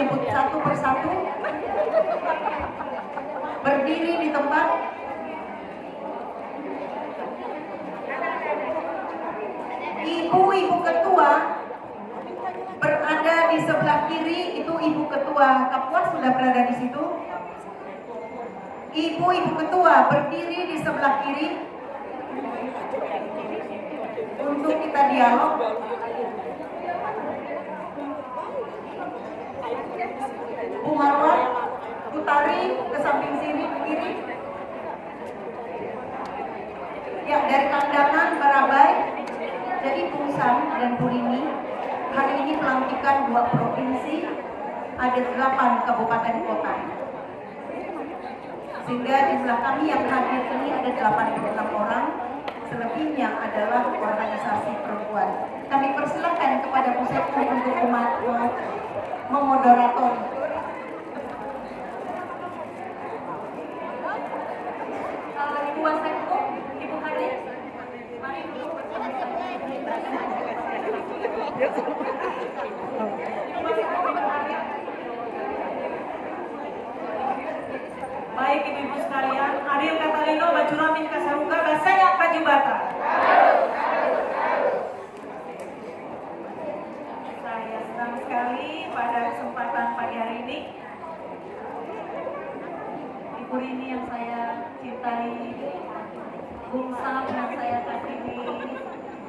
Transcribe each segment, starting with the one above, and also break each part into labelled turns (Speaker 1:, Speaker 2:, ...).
Speaker 1: menyebut satu persatu. Berdiri di tempat. Ibu-ibu ketua berada di sebelah kiri, itu ibu ketua Kapuas sudah berada di situ. Ibu-ibu ketua berdiri di sebelah kiri untuk kita dialog. Bu Marwan, putari ke samping sini kiri. Ya, dari kandangan Barabai. Jadi Bu Sam dan Bu Rini hari ini pelantikan 2 provinsi, ada 8 kabupaten kota. Sehingga jumlah kami yang hadir ini ada 86 orang, selebihnya adalah organisasi perempuan. Kami persilakan kepada Bu Sekko untuk memoderatori. Ibu Sekko, Ibu hadir. Mari dulu. Baik ibu-ibu sekalian, Ariel Katalino, Baju Ramin Kasaruga, Basaya Kajubata. Saya senang sekali pada kesempatan pagi hari ini. Ibu Rini yang saya cintai, Bung Sam yang saya kasih,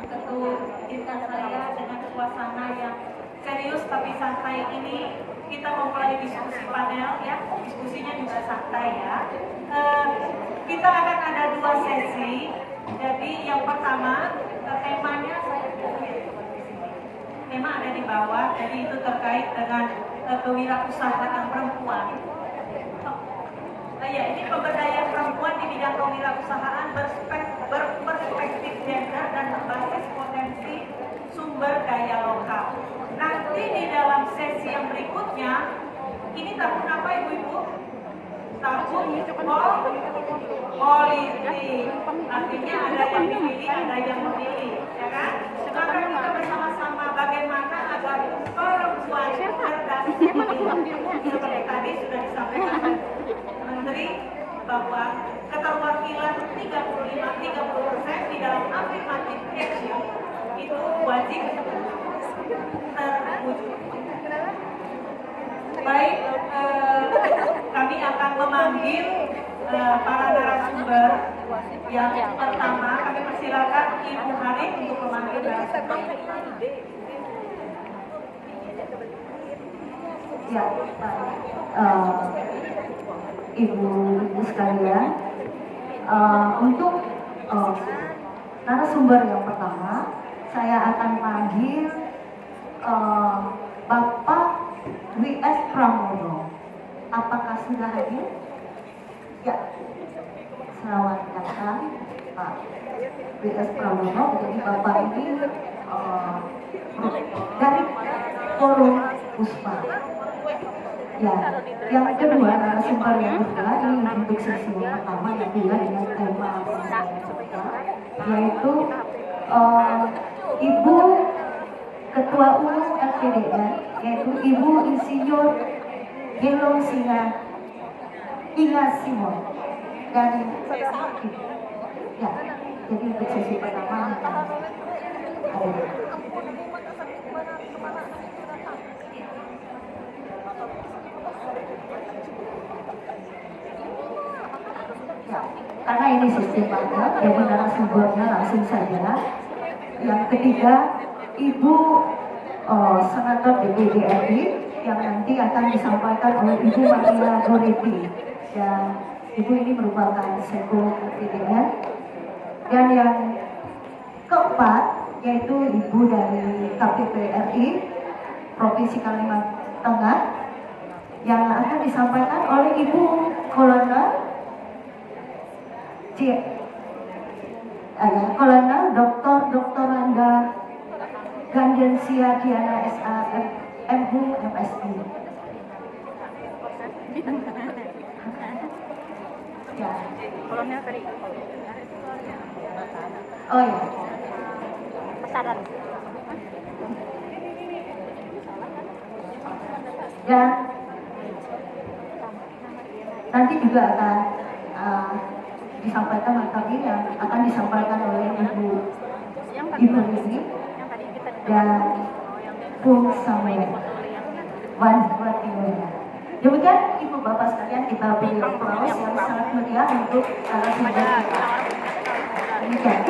Speaker 1: ketua cinta saya dengan suasana yang serius tapi santai ini, kita memulai diskusi panel ya, diskusinya juga santai ya. Kita akan ada 2 sesi. Jadi yang pertama temanya tema ada di bawah, jadi itu terkait dengan kewirausahaan perempuan. Ya, ini pemberdayaan perempuan di bidang kewirausahaan berperspektif gender dan berbasis potensi sumber daya lokal. Nanti di dalam sesi yang berikutnya, ini tahun apa ibu-ibu? Tahun politik. Artinya ada yang dipilih, ada yang memilih, ya kan? Maka kita bersama-sama bagaimana agar perempuan cerdas. Seperti tadi sudah disampaikan Menteri bahwa keterwakilan 35-30% di dalam affirmative action itu wajib terwujud. Baik, kami akan memanggil para narasumber. Yang pertama, kami persilakan Ibu Hari untuk memanggil narasumber.
Speaker 2: Ya, Ibu sekalian, untuk narasumber yang pertama, saya akan panggil Bapak W.S. Pramono. Apakah sudah hadir? Ya, selamat datang Pak W.S. Pramono. Jadi Bapak ini dari Forum Puspa. Ya, yang kedua narasumber yang kedua ini untuk sesi yang pertama yang kedua dengan tema yaitu Ibu Ketua Umum FPDN, yaitu Ibu Insinyur Gelong Inga Simon dari ya, jadi untuk sesi pertama ada. Ya, karena ini sistem panel, jadi narasumbernya langsung saja. Yang ketiga, Ibu Senator DPD RI yang nanti akan disampaikan oleh Ibu Maria Goretti, dan Ibu ini merupakan Sekko PDN. Dan yang keempat yaitu Ibu dari KPP RI Provinsi Kalimantan Tengah yang akan disampaikan oleh Ibu Kolonel Dr. Randa Gandensia Diana SA MHU MSI. Ya.
Speaker 3: Kolonel tadi.
Speaker 2: Oh ya.
Speaker 3: Pesanan.
Speaker 2: Dan nanti juga akan disampaikan materi yang akan disampaikan oleh Ibu Rini dan Bung Samuel Wandiwati. Demikian Ibu Bapak sekalian, kita beri aplaus yang sangat meriah untuk narasumber kita. Demikian.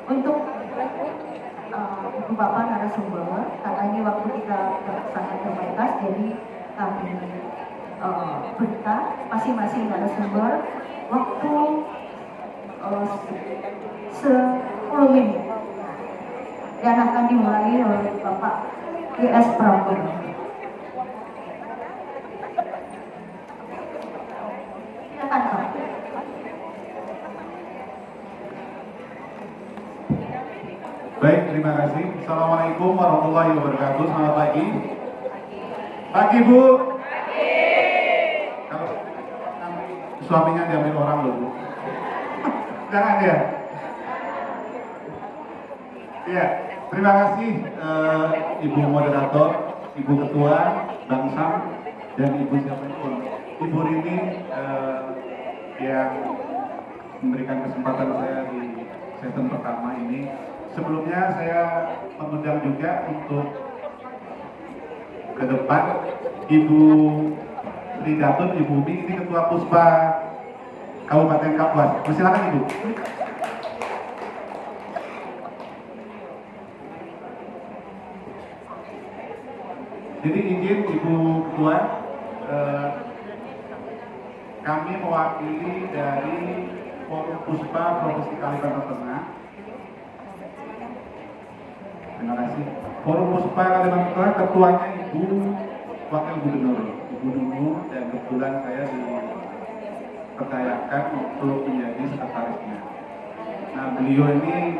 Speaker 2: Untuk Ibu Bapak narasumber, karena ini waktu kita sangat terbatas, jadi kami berikan masing-masing narasumber waktu 10 menit dan akan dimulai oleh Bapak GS Prabowo. Silakan Pak.
Speaker 3: Baik, terima kasih. Assalamualaikum warahmatullahi wabarakatuh. Selamat pagi. Pagi, Bu. Pagi. Kalau suaminya diambil orang loh, Bu. Jangan ya. Iya, terima kasih Ibu Moderator, Ibu Ketua, Bang Sam, dan Ibu siapa itu, Ibu Rini yang memberikan kesempatan saya di sesi pertama ini. Sebelumnya saya mengundang juga untuk ke depan Ibu Sri Datun, Ibu Umi, ini Ketua Puspa Kabupaten Kapuas. Silakan Ibu. Jadi izin Ibu Ketua, kami mewakili dari Forum Puspa Provinsi Kalimantan Tengah. Terima kasih. Forum Puspa Kalimantan Tengah, ketuanya Ibu Wakil Gubernur, Ibu Nunu, dan kebetulan saya dipercayakan untuk menjadi sekretarisnya. Nah, beliau ini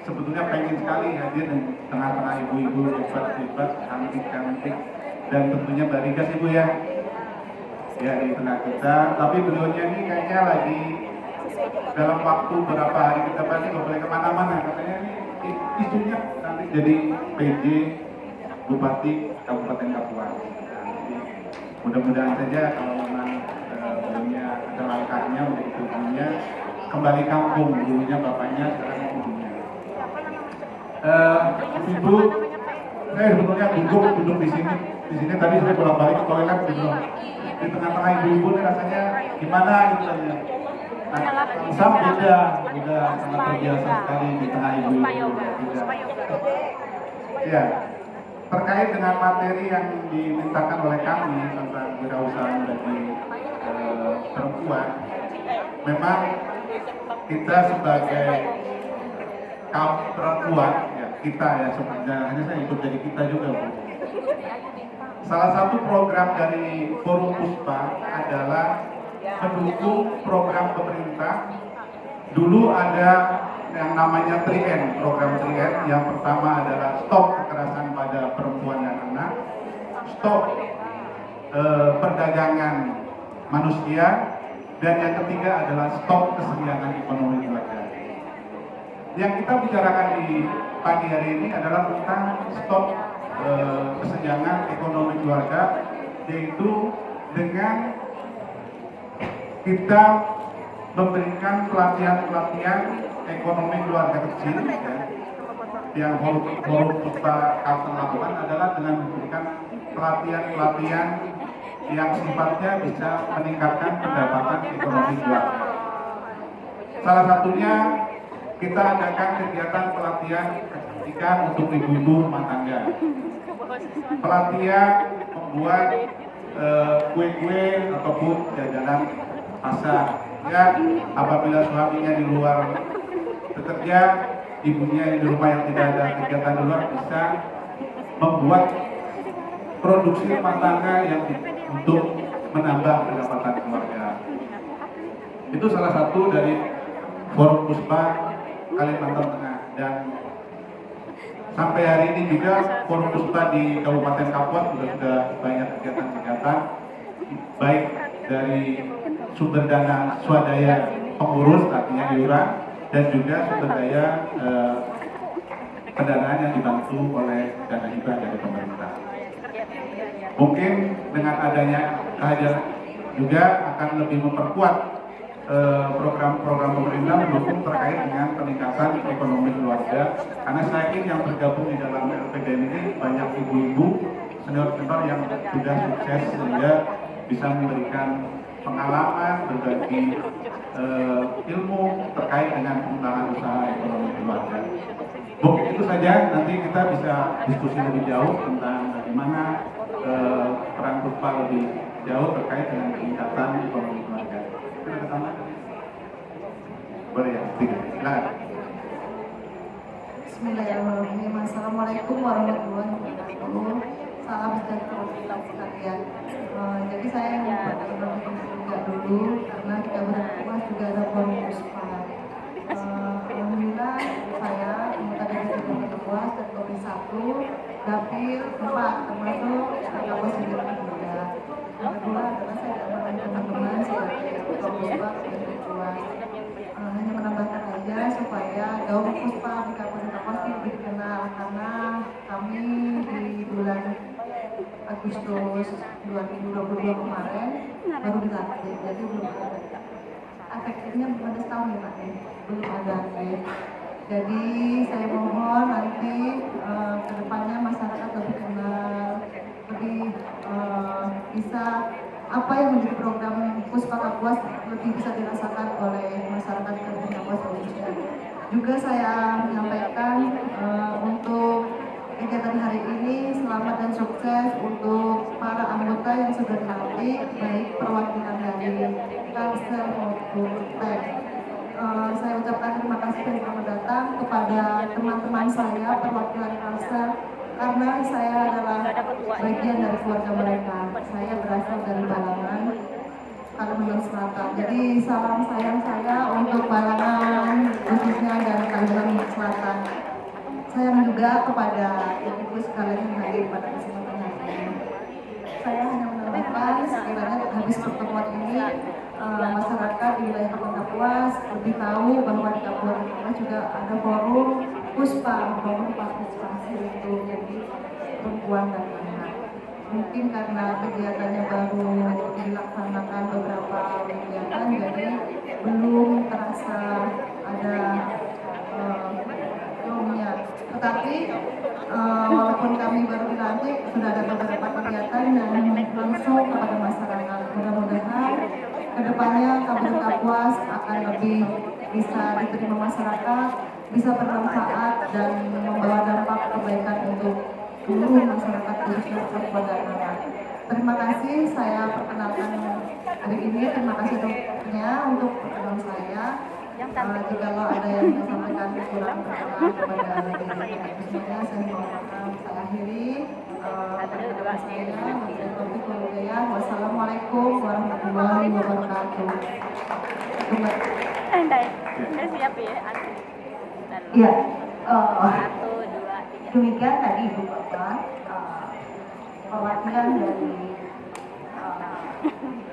Speaker 3: sebetulnya pengen sekali hadir di tengah-tengah ibu-ibu hebat-hebat, cantik-cantik, dan tentunya barigas Ibu ya di tengah kita. Tapi beliaunya ini kayaknya lagi dalam waktu beberapa hari ke depan ini nggak boleh kemana-mana, katanya ini isunya nanti jadi PJ Bupati Kabupaten Kapuas. Mudah-mudahan saja kalau memang beliaunya ada langkahnya untuk ibunya kembali kampung, dulunya bapaknya, sekarang ibunya. Ibu, saya sebetulnya duduk di sini. Di sini tadi saya bolak-balik ke toilet gitu. Di tengah-tengah ibu-ibu ini rasanya gimana gitu ya. Sam udah sangat terbiasa sekali di tengah ibu-ibu. Ya, terkait dengan materi yang dimintakan oleh kami tentang wirausaha bagi perempuan, memang kita sebagai kaum perempuan, ya kita ya sebenarnya, hanya saya ikut jadi kita juga, Bu. Salah satu program dari Forum Puspa adalah mendukung program pemerintah. Dulu ada yang namanya 3N, program 3N. Yang pertama adalah stop kekerasan pada perempuan dan anak, stop perdagangan manusia, dan yang ketiga adalah stop kesenjangan ekonomi keluarga. Yang kita bicarakan di pagi hari ini adalah tentang stop kesenjangan ekonomi keluarga, yaitu dengan kita memberikan pelatihan-pelatihan ekonomi keluarga kecil ya. Yang Forum Puspa Kalteng lakukan adalah dengan memberikan pelatihan-pelatihan yang sifatnya bisa meningkatkan pendapatan ekonomi keluarga. Salah satunya kita adakan kegiatan pelatihan kecantikan untuk ibu-ibu rumah tangga. Pelatihan membuat kue-kue ataupun jajanan pasar. Ya, apabila suaminya di luar bekerja, ibunya di rumah yang tidak ada kegiatan di luar bisa membuat produksi rumah tangga yang untuk menambah pendapatan keluarga. Itu salah satu dari Forum Puspa Kalimantan Tengah, dan sampai hari ini juga Forum Puspa di Kabupaten Kapuas juga sudah banyak kegiatan-kegiatan baik dari sumber dana swadaya pengurus artinya iuran, dan juga sumber daya pendanaan yang dibantu oleh dana hibah dari pemerintah. Mungkin dengan adanya kehadiran juga akan lebih memperkuat program-program pemerintah mendukung terkait dengan peningkatan ekonomi keluarga, karena saya yakin yang bergabung di dalam LPDN ini banyak ibu-ibu senior-senior yang sudah sukses sehingga bisa memberikan pengalaman, berbagi ilmu terkait dengan pengembangan usaha ekonomi keluarga. Mungkin itu saja, nanti kita bisa diskusi lebih jauh tentang bagaimana peran Puspa lebih jauh terkait dengan peningkatan ekonomi keluarga. Kita ketemu. Boleh ya, silakan.
Speaker 2: Bismillahirrahmanirrahim. Assalamualaikum warahmatullahi wabarakatuh. Salam sejahtera untuk sekalian. Jadi saya yang berterima juga dulu karena kita berdua juga ada forum Puspa. Alhamdulillah saya anggota DPD Kapuas dan Komisi 1, Dapil 4 termasuk Kapuas juga. Yang kedua adalah saya akan teman-teman saya Puspa dan Kapuas. Hanya menambahkan aja supaya gaung Puspa di Kabupaten Kapuas lebih dikenal karena kami di bulan Agustus 2022 kemarin baru dilantik, jadi belum ada efektifnya belum ada setahun ya Pak, belum ada aktif. Jadi saya mohon nanti kedepannya masyarakat lebih kenal, lebih bisa apa yang menjadi program Puspa Kapuas lebih bisa dirasakan oleh masyarakat Kabupaten Kapuas khususnya. Juga saya menyampaikan untuk kegiatan hari ini selamat dan sukses untuk para anggota yang sudah dilantik, baik perwakilan dari Kalsel maupun TEK. Saya ucapkan terima kasih dan selamat datang kepada teman-teman saya perwakilan Kalsel karena saya adalah bagian dari keluarga mereka. Saya berasal dari Balangan, Kalimantan Selatan. Jadi salam sayang saya untuk Balangan khususnya dan Kalimantan Selatan. Sayang juga kepada ibu sekalian yang hadir pada kesempatan hari ini. Saya hanya menambahkan sekiranya habis pertemuan ini masyarakat di wilayah Kabupaten Kapuas lebih tahu bahwa di Kabupaten Kapuas juga ada forum Puspa, forum partisipasi untuk jadi perempuan dan anak. Mungkin karena kegiatannya baru dilaksanakan beberapa kegiatan, jadi belum terasa ada tetapi walaupun kami baru dilantik sudah ada beberapa kegiatan yang langsung kepada masyarakat. Mudah-mudahan kedepannya Kabupaten Kapuas akan lebih bisa diterima masyarakat, bisa bermanfaat dan membawa dampak kebaikan untuk seluruh masyarakat khususnya perempuan dan anak. Terima kasih, saya perkenalkan hari ini. Terima kasih dokternya untuk perkenalan saya. Jika ada yang saya sampaikan kurang berkenan kepada diri semuanya, saya mohon maaf. Saya akhiri. Wassalamualaikum warahmatullahi wabarakatuh.
Speaker 4: Siap ya.
Speaker 2: Ya,
Speaker 4: Satu, dua, tiga.
Speaker 2: demikian tadi Ibu Bapak perwakilan dari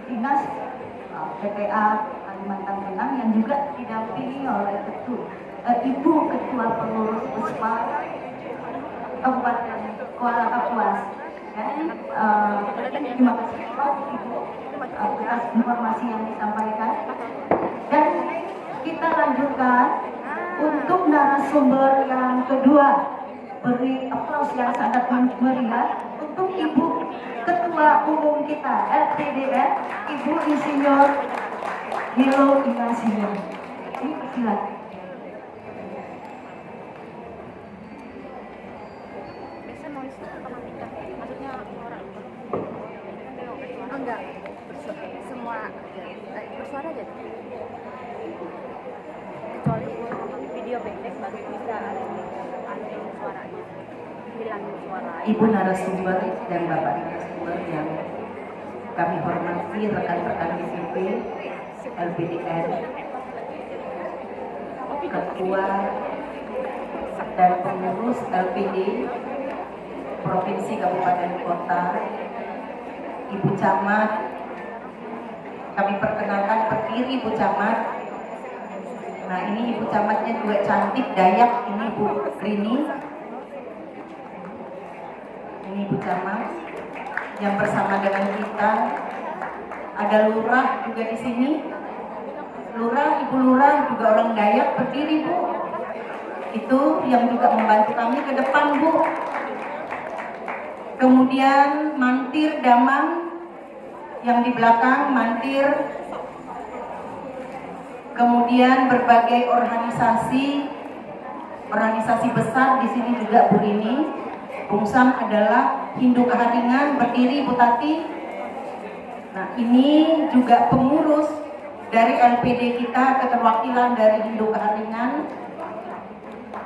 Speaker 2: Dinas PPA Kalimantan Tengah yang juga didampingi oleh Ibu Ketua Pengurus Puspa Kabupaten Kuala Kapuas. Terima kasih Ibu atas informasi yang disampaikan. Dan kita lanjutkan untuk narasumber yang kedua. Beri aplaus yang sangat meriah untuk Ibu Ketua Umum kita LPDN, Ibu Insinyur Hilo Ignacio. Silakan.
Speaker 4: Biasa noise otomatis. Maksudnya orang. Enggak. Semua bersuara aja. Kecuali video pendek baru bisa ada suaranya. Hilangin suara.
Speaker 2: Ibu narasumber dan Bapak narasumber yang kami hormati, rekan-rekan DPP LPDN, Ketua dan pengurus LPD Provinsi Kabupaten Kota, Ibu Camat, kami perkenalkan berdiri Ibu Camat, Nah ini ibu camatnya juga cantik, Dayak, ini Bu Rini. Ini ibu camat yang bersama dengan kita. Ada lurah juga di sini. Lurah, ibu lurah juga orang Dayak, berdiri Bu. Itu yang juga membantu kami ke depan Bu. Kemudian mantir Damang yang di belakang, mantir. Kemudian berbagai organisasi besar di sini juga Bu Rini. Bungsam adalah Hindu Keharingan, berdiri Bu Tati. Nah ini juga pengurus dari LPD kita, keterwakilan dari Hindu Keharingan.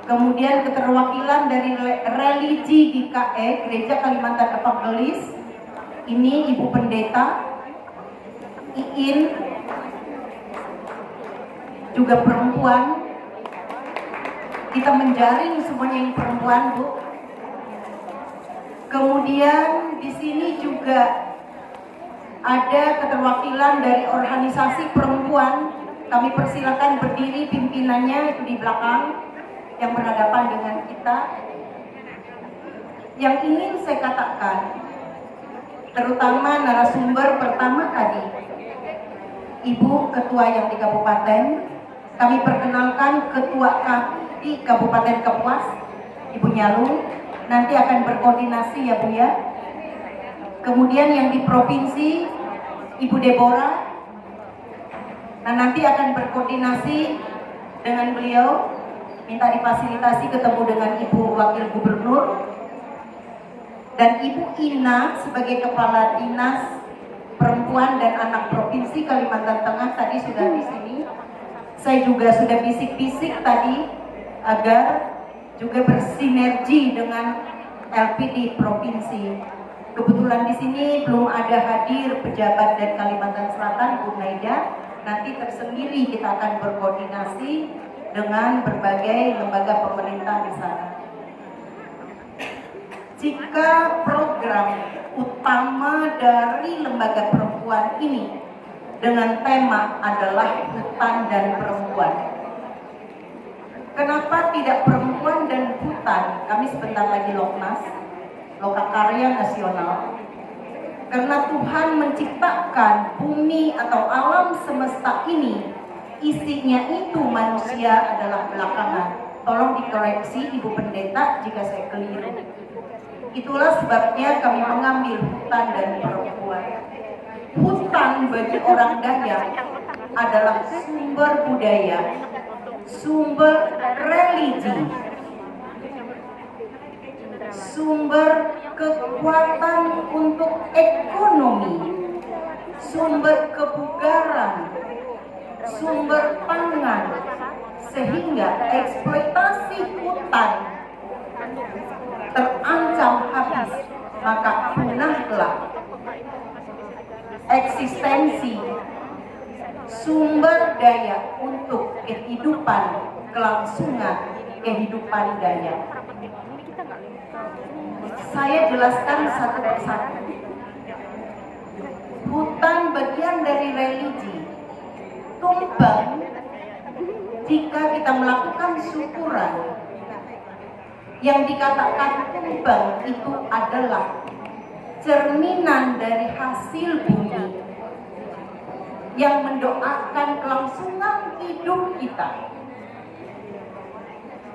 Speaker 2: Kemudian keterwakilan dari religi GKE, Gereja Kalimantan Evangelis. Ini Ibu Pendeta Iin, juga perempuan. Kita menjaring semuanya yang perempuan, Bu. Kemudian di sini juga ada keterwakilan dari organisasi perempuan. Kami persilakan berdiri pimpinannya di belakang yang berhadapan dengan kita. Yang ingin saya katakan, terutama narasumber pertama tadi, Ibu Ketua yang di Kabupaten, kami perkenalkan Ketua di Kabupaten Kapuas, Ibu Nyalu, nanti akan berkoordinasi ya Bu ya. Kemudian yang di Provinsi, Ibu Deborah, nah nanti akan berkoordinasi dengan beliau, minta difasilitasi ketemu dengan Ibu Wakil Gubernur, dan Ibu Ina sebagai Kepala Dinas Perempuan dan Anak Provinsi Kalimantan Tengah tadi sudah di sini. Saya juga sudah bisik-bisik tadi agar juga bersinergi dengan LPD Provinsi. Kebetulan di sini belum ada hadir pejabat dari Kalimantan Selatan, Bu Naida. Nanti tersendiri kita akan berkoordinasi dengan berbagai lembaga pemerintah di sana. Jika program utama dari lembaga perempuan ini dengan tema adalah hutan dan perempuan, kenapa tidak perempuan dan hutan? Kami sebentar lagi Loknas, Lokakarya Nasional. Karena Tuhan menciptakan bumi atau alam semesta ini, isinya itu manusia adalah belakangan. Tolong dikoreksi Ibu Pendeta jika saya keliru. Itulah sebabnya kami mengambil hutan dan perempuan. Hutan bagi orang Dayak adalah sumber budaya, sumber religi, sumber kekuatan untuk ekonomi, sumber kebugaran, sumber pangan, sehingga eksploitasi hutan terancam habis, maka punahlah eksistensi sumber daya untuk kehidupan kelangsungan kehidupan Dayak. Saya jelaskan satu persatu. Hutan bagian dari religi. Tumbang jika kita melakukan syukuran, yang dikatakan tumbang itu adalah cerminan dari hasil bumi yang mendoakan kelangsungan hidup kita.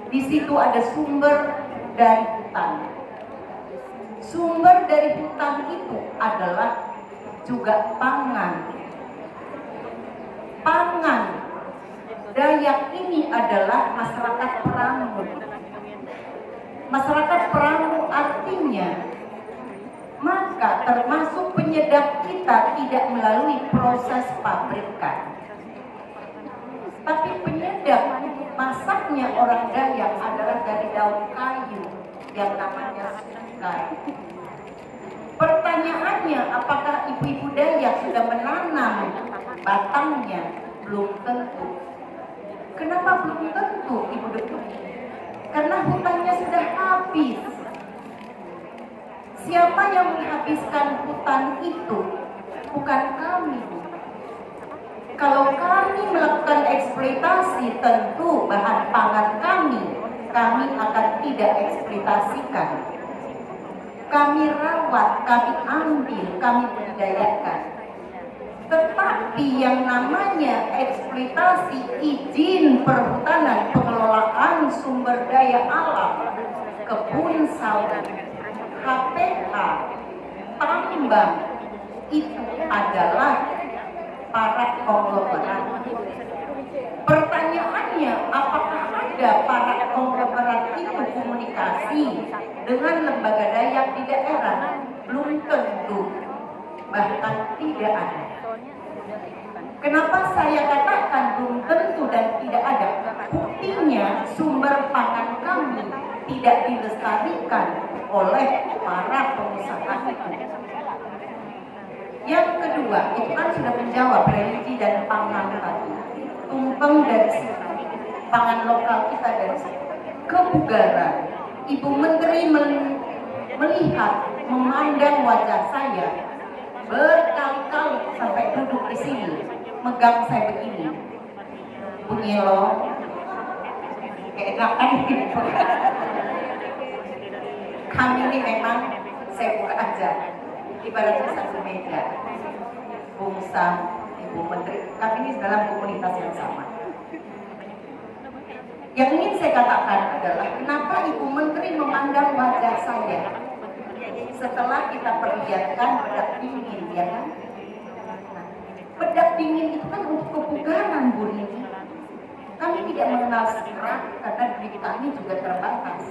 Speaker 2: Di situ ada sumber dari hutan. Sumber dari hutan itu adalah juga pangan. Pangan Dayak ini adalah masyarakat Peramu. Masyarakat Peramu artinya, maka termasuk penyedap kita tidak melalui proses pabrikan. Tapi penyedap masaknya orang Dayak adalah dari daun kayu yang namanya sungkai. Pertanyaannya, apakah ibu-ibu Dayak sudah menanam batangnya? Belum tentu. Kenapa belum tentu, Ibu Dewi? Karena hutannya sudah habis. Siapa yang menghabiskan hutan itu? Bukan kami. Kalau kami melakukan eksploitasi, tentu bahan pangan kami akan tidak eksploitasikan. Kami rawat, kami ambil, kami budidayakan. Tetapi yang namanya eksploitasi izin perhutanan, pengelolaan sumber daya alam, kebun sawit, HPH, tambang, itu adalah para konglomerat. Pertanyaannya, apakah ada para konglomerat itu komunikasi dengan lembaga dayak di daerah? Belum tentu, bahkan tidak ada. Kenapa saya katakan belum tentu dan tidak ada? Buktinya sumber pangan kami tidak dilestarikan oleh para pengusaha itu. Yang kedua, itu kan sudah menjawab religi dan pangan tadi. Tumpeng dari situ, pangan lokal kita dari situ. Kebugaran, Ibu Menteri melihat, memandang wajah saya berkali-kali sampai duduk di sini, megang saya begini. Bu Nyelo, keenakan gitu. Kami ini memang, saya buka aja, ibaratnya satu meja. Bung Sam, Ibu Menteri, kami ini dalam komunitas yang sama. Yang ingin saya katakan adalah, kenapa Ibu Menteri memandang wajah saya setelah kita perlihatkan bedak dingin, ya kan? Nah, bedak dingin itu kan untuk kebugaran, Bu Rini. Kami tidak mengenal sekarang karena duit kami juga terbatas.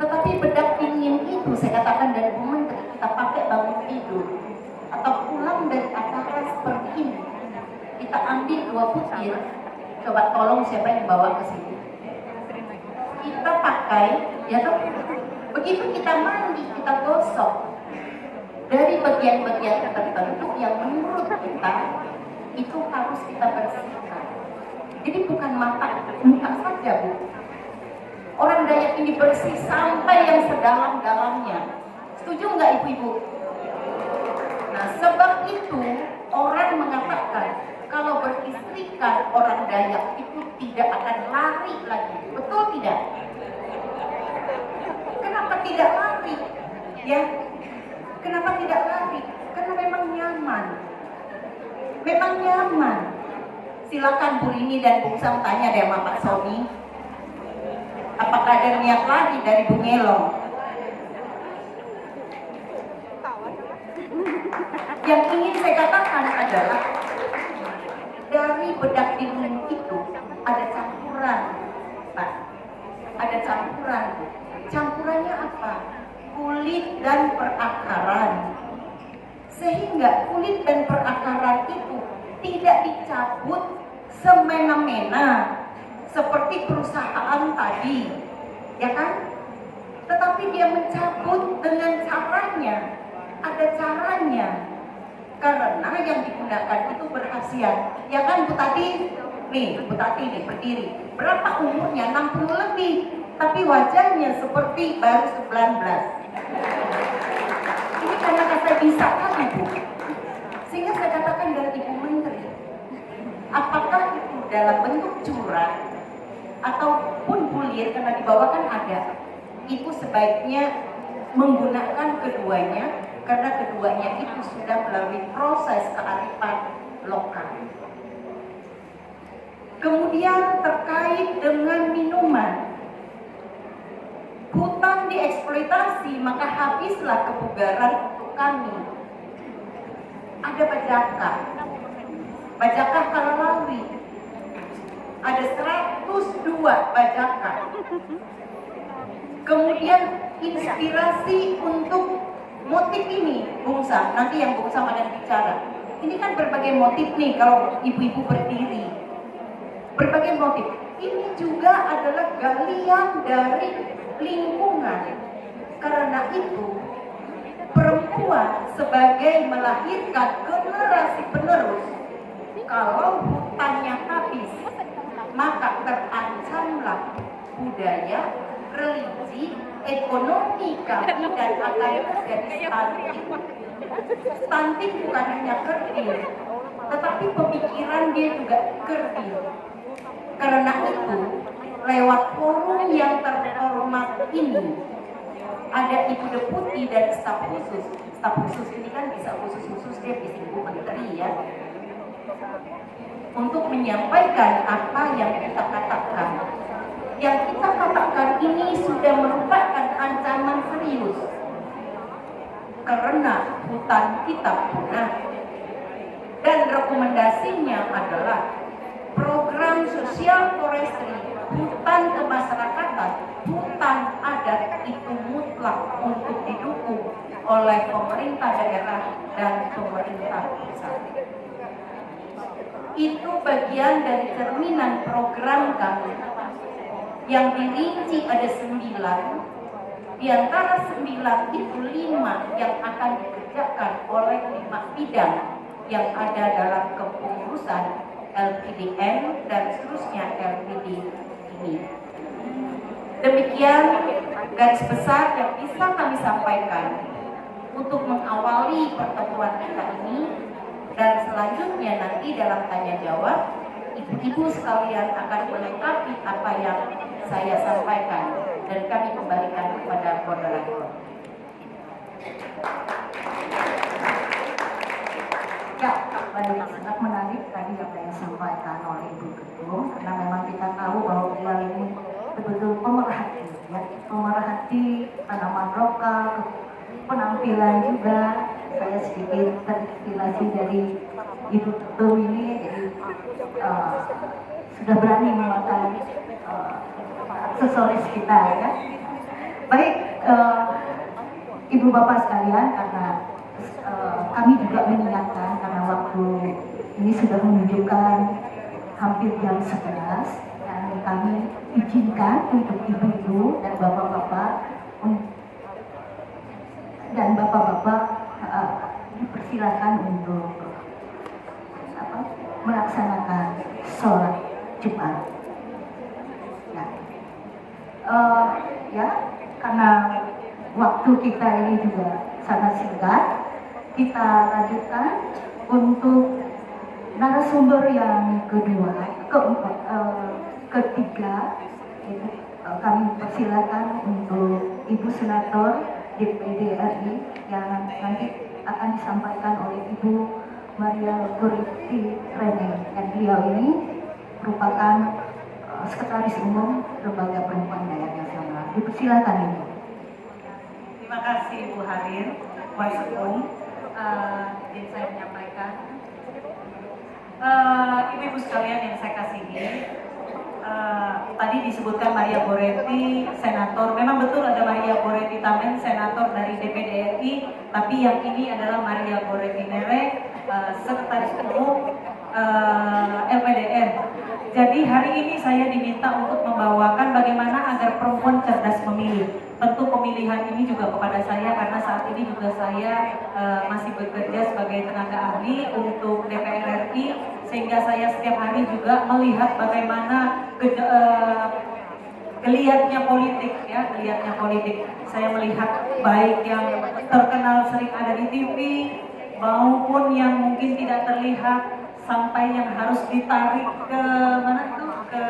Speaker 2: Tetapi bedak dingin itu, saya katakan dari Bu Menteri, kita pakai bangun tidur atau pulang dari acara seperti ini, kita ambil 2 butir. Coba tolong siapa yang bawa ke sini. Kita pakai, ya toh. Begitu kita mandi, kita gosok dari bagian-bagian tertentu yang menurut kita itu harus kita bersihkan. Jadi bukan muka saja, Bu. Orang Dayak ini bersih sampai yang sedalam-dalamnya. Setuju nggak ibu-ibu? Nah, sebab itu orang mengatakan kalau beristrikan orang Dayak itu tidak akan lari lagi. Betul tidak? Kenapa tidak lari? Ya, kenapa tidak lari? Karena memang nyaman. Memang nyaman. Silakan Bu Rini dan Bung Sam tanya deh sama Pak Sony. Apakah ada niat lari dari Bu Nyelo? Yang ingin saya katakan adalah dari bedak dingin itu ada campuran, Pak. Ada campuran. Campurannya apa? Kulit dan perakaran. Sehingga kulit dan perakaran itu tidak dicabut semena-mena seperti perusahaan tadi, ya kan? Tetapi dia mencabut dengan caranya. Ada caranya. Karena yang digunakan itu berkhasiat. Ya kan Bu Tati? Nih, Bu Tati nih berdiri. Berapa umurnya? 60 lebih. Tapi wajahnya seperti baru 19. Ini karena saya bisa kan Ibu? Sehingga saya katakan dari Ibu Menteri, apakah itu dalam bentuk curah ataupun bulir, karena di bawah kan ada, Ibu sebaiknya menggunakan keduanya, karena keduanya itu sudah melalui proses kearifan lokal. Kemudian terkait dengan minuman, hutan dieksploitasi, maka habislah kebugaran untuk kami. Ada Bajakah Kalalawi, ada 102 Bajakah. Kemudian inspirasi untuk motif ini, Bung Sam, nanti yang Bung Sam akan bicara. Ini kan berbagai motif nih kalau ibu-ibu berdiri. Berbagai motif. Ini juga adalah galian dari lingkungan. Karena itu, perempuan sebagai melahirkan generasi penerus, kalau hutannya habis, maka terancamlah budaya, religi, ekonomi kami dan akan menjadi stunting. Stunting bukan hanya kerdil, tetapi pemikiran dia juga kerdil. Karena itu, lewat forum yang terhormat ini, ada Ibu Deputi dan staf khusus. Staf khusus ini kan bisa khusus-khusus, dia bisa Ibu Menteri ya, untuk menyampaikan apa yang kita katakan. Yang kita katakan ini sudah merupakan ancaman serius, karena hutan kita punah. Dan rekomendasinya adalah program sosial forestry, hutan kemasyarakatan, hutan adat itu mutlak untuk didukung oleh pemerintah daerah dan pemerintah pusat. Itu bagian dari cerminan program kami yang dirinci ada 9. Di antara 9 itu 5 yang akan dikerjakan oleh 5 bidang yang ada dalam kepengurusan LPDN dan seterusnya LPD ini. Demikian garis besar yang bisa kami sampaikan untuk mengawali pertemuan kita ini, dan selanjutnya nanti dalam tanya jawab ibu-ibu sekalian akan melengkapi apa yang saya sampaikan dan kami kembalikan kepada moderator. Ya, baik, sangat menarik tadi apa yang disampaikan oleh Ibu Ketum, karena memang kita tahu bahwa beliau ini betul-betul pemerhati, ya, pemerhati tanaman lokal, penampilan juga. Saya sedikit terinspirasi dari Ibu Ketum ini, jadi sudah berani memakai aksesoris kita ya. Baik, Ibu Bapak sekalian, karena kami juga mengingatkan karena waktu ini sudah menunjukkan hampir jam 11, dan kami izinkan untuk ibu-ibu dan bapak-bapak dipersilakan untuk melaksanakan sholat Jumat. Ya, karena waktu kita ini juga sangat singkat, kita lanjutkan untuk narasumber yang ketiga. Kami persilakan untuk Ibu Senator DPD RI yang nanti akan disampaikan oleh Ibu Maria Goriti Rene, dan beliau ini merupakan Sekretaris Umum Lembaga Perempuan Daerah Nasional. Dipersilakan Ibu.
Speaker 1: Terima kasih Ibu Hadir, Wasekun. Izin saya menyampaikan, ibu-ibu sekalian yang saya kasihi, tadi disebutkan Maria Goretti, senator. Memang betul ada Maria Goretti Tamen, senator dari DPD RI, tapi yang ini adalah Maria Goretti Nere, Sekretaris Umum LPDN. Jadi hari ini saya diminta untuk membawakan bagaimana agar perempuan cerdas memilih. Tentu pemilihan ini juga kepada saya karena saat ini juga saya masih bekerja sebagai tenaga ahli untuk DPR RI, sehingga saya setiap hari juga melihat bagaimana geliatnya politik, ya, geliatnya politik. Saya melihat baik yang terkenal sering ada di TV maupun yang mungkin tidak terlihat, sampai yang harus ditarik ke mana itu, ke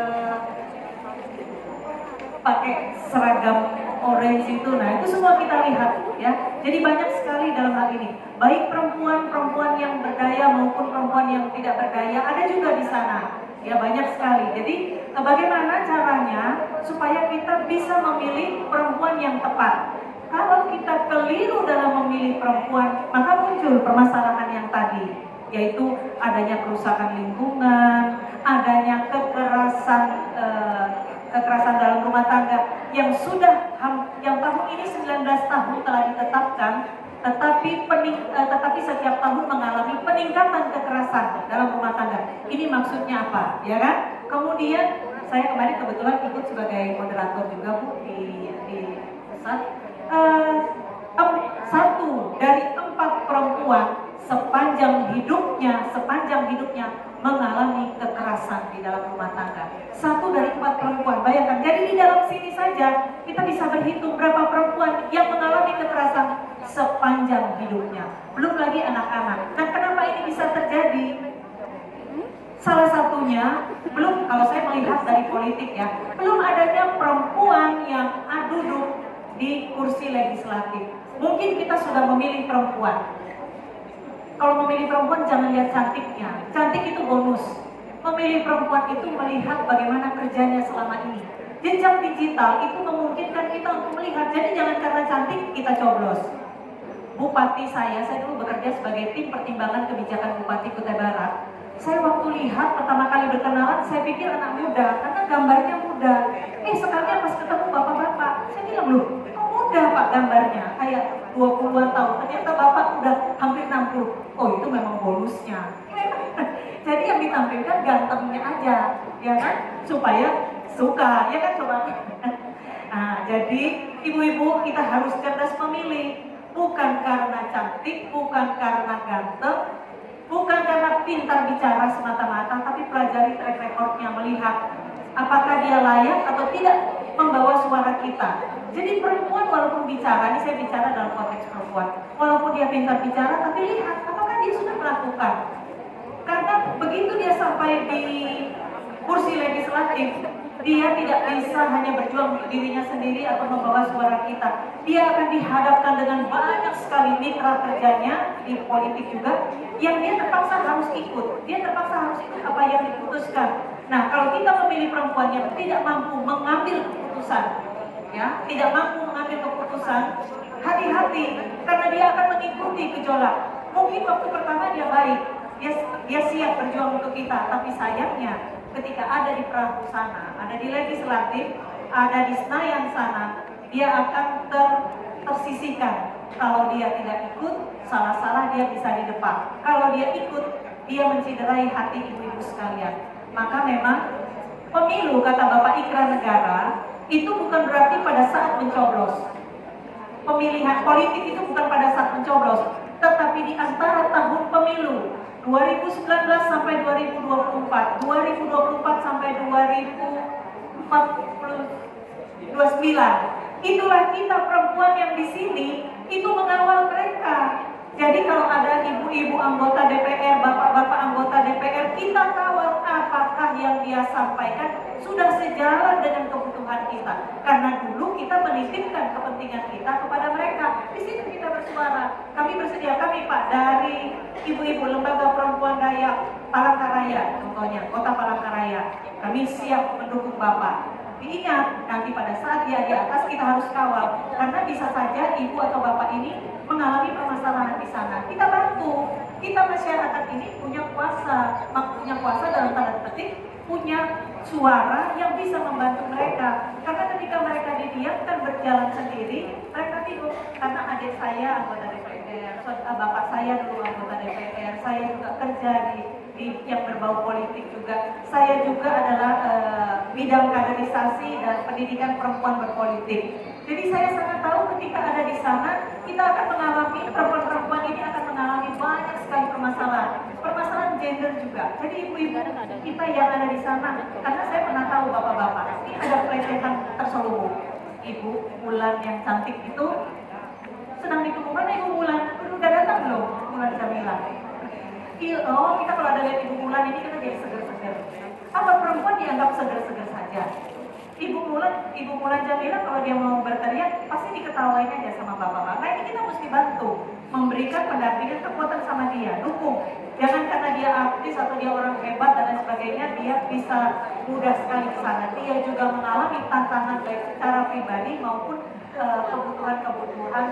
Speaker 1: pakai seragam orange itu. Nah, itu semua kita lihat ya. Jadi banyak sekali dalam hal ini, baik perempuan yang berdaya maupun perempuan yang tidak berdaya ada juga di sana. Ya, banyak sekali. Jadi bagaimana caranya supaya kita bisa memilih perempuan yang tepat? Kalau kita keliru dalam memilih perempuan, maka muncul permasalahan yang tadi, yaitu adanya kerusakan lingkungan, adanya kekerasan dalam rumah tangga yang yang tahun ini 19 tahun telah ditetapkan, tetapi setiap tahun mengalami peningkatan kekerasan dalam rumah tangga. Ini maksudnya apa, ya kan? Kemudian saya kemarin kebetulan ikut sebagai moderator juga Bu di pusat. 1 dari 4 perempuan sepanjang hidupnya mengalami kekerasan di dalam rumah tangga. 1 dari 4 perempuan, bayangkan. Jadi di dalam sini saja kita bisa berhitung berapa perempuan yang mengalami kekerasan sepanjang hidupnya. Belum lagi anak-anak. Nah, kenapa ini bisa terjadi? Salah satunya, belum kalau saya melihat dari politik ya, belum adanya perempuan yang duduk di kursi legislatif. Mungkin kita sudah memilih perempuan. Kalau memilih perempuan jangan lihat cantiknya, cantik itu bonus. Memilih perempuan itu melihat bagaimana kerjanya selama ini. Jejak digital itu memungkinkan kita untuk melihat, jadi jangan karena cantik kita coblos. Bupati saya dulu bekerja sebagai tim pertimbangan kebijakan Bupati Kutai Barat. Saya waktu lihat pertama kali berkenalan, saya pikir anak muda, karena gambarnya muda. Sekalian pas ketemu bapak-bapak, saya bilang, loh, kok muda Pak gambarnya, kayak 20-an tahun. Ternyata bapak udah hampir 60. Oh, itu memang bonusnya. Jadi yang ditampilkan gantengnya aja, ya kan? Supaya suka, ya kan coba. Nah, jadi ibu-ibu kita harus cerdas memilih. Bukan karena cantik, bukan karena ganteng, bukan karena pintar bicara semata-mata, tapi pelajari track recordnya, melihat apakah dia layak atau tidak membawa suara kita. Jadi perempuan walaupun bicara, ini saya bicara dalam konteks perempuan, walaupun dia pintar bicara, tapi lihat apakah dia sudah melakukan. Karena begitu dia sampai di kursi legislatif, dia tidak bisa hanya berjuang untuk dirinya sendiri atau membawa suara kita. Dia akan dihadapkan dengan banyak sekali mitra kerjanya di politik juga, yang dia terpaksa harus ikut. Dia terpaksa harus ikut apa yang diputuskan. Nah, kalau kita memilih perempuan yang tidak mampu mengambil keputusan, ya, tidak mampu mengambil keputusan, hati-hati, karena dia akan mengikuti gejolak. Mungkin waktu pertama dia baik, dia siap berjuang untuk kita, tapi sayangnya ketika ada di perahu sana, ada di legislatif, ada di Senayan sana, dia akan tersisihkan. Kalau dia tidak ikut, salah-salah dia bisa di depan. Kalau dia ikut, dia menciderai hati ibu-ibu sekalian. Maka memang pemilu, kata Bapak Ikra Negara, itu bukan berarti pada saat mencoblos. Pemilihan politik itu bukan pada saat mencoblos, tetapi di antara tahun pemilu 2019 sampai 2024, 2024 sampai 2029. Itulah kita perempuan yang di sini itu mengawal mereka. Jadi kalau ada ibu-ibu anggota DPR, bapak-bapak anggota DPR, kita kawal apakah yang dia sampaikan sudah sejalan dengan kebutuhan kita. Karena dulu kita menitipkan kepentingan kita kepada mereka. Di sini kita bersuara. Kami bersedia, kami Pak, dari ibu-ibu Lembaga Perempuan Dayak Palangkaraya, contohnya Kota Palangkaraya, kami siap mendukung Bapak. Tapi ingat, nanti pada saat dia di atas kita harus kawal, karena bisa saja ibu atau bapak ini mengalami permasalahan di sana. Kita bantu, kita masyarakat ini punya kuasa dalam tanda petik, punya suara yang bisa membantu mereka. Karena ketika mereka didiamkan berjalan sendiri, mereka bingung. Karena adik saya anggota DPR, bapak saya dulu anggota DPR, saya juga kerja di yang berbau politik juga. Saya juga adalah bidang kaderisasi dan pendidikan perempuan berpolitik. Jadi saya sangat tahu ketika ada di sana, kita akan mengalami, perempuan-perempuan ini akan mengalami banyak sekali permasalahan gender juga. Jadi ibu-ibu kita yang ada di sana, karena saya pernah tahu bapak-bapak, ini ada pelecehan terselubung. Ibu Bulan yang cantik itu sedang ditunggu, mana Ibu Bulan? Udah datang belum? Bulan Jamila. Oh, kita kalau ada lihat Ibu Bulan ini kita jadi seger-seger. Apa perempuan dianggap seger-seger saja? Ibu Bulan Jamila kalau dia mau berteriak pasti diketawain aja sama bapak-bapak. Nah, ini kita mesti bantu, memberikan pendampingan, kekuatan sama dia, dukung. Jangan karena dia artis atau dia orang hebat dan lain sebagainya, dia bisa mudah sekali ke sana. Dia juga mengalami tantangan baik secara pribadi maupun kebutuhan-kebutuhan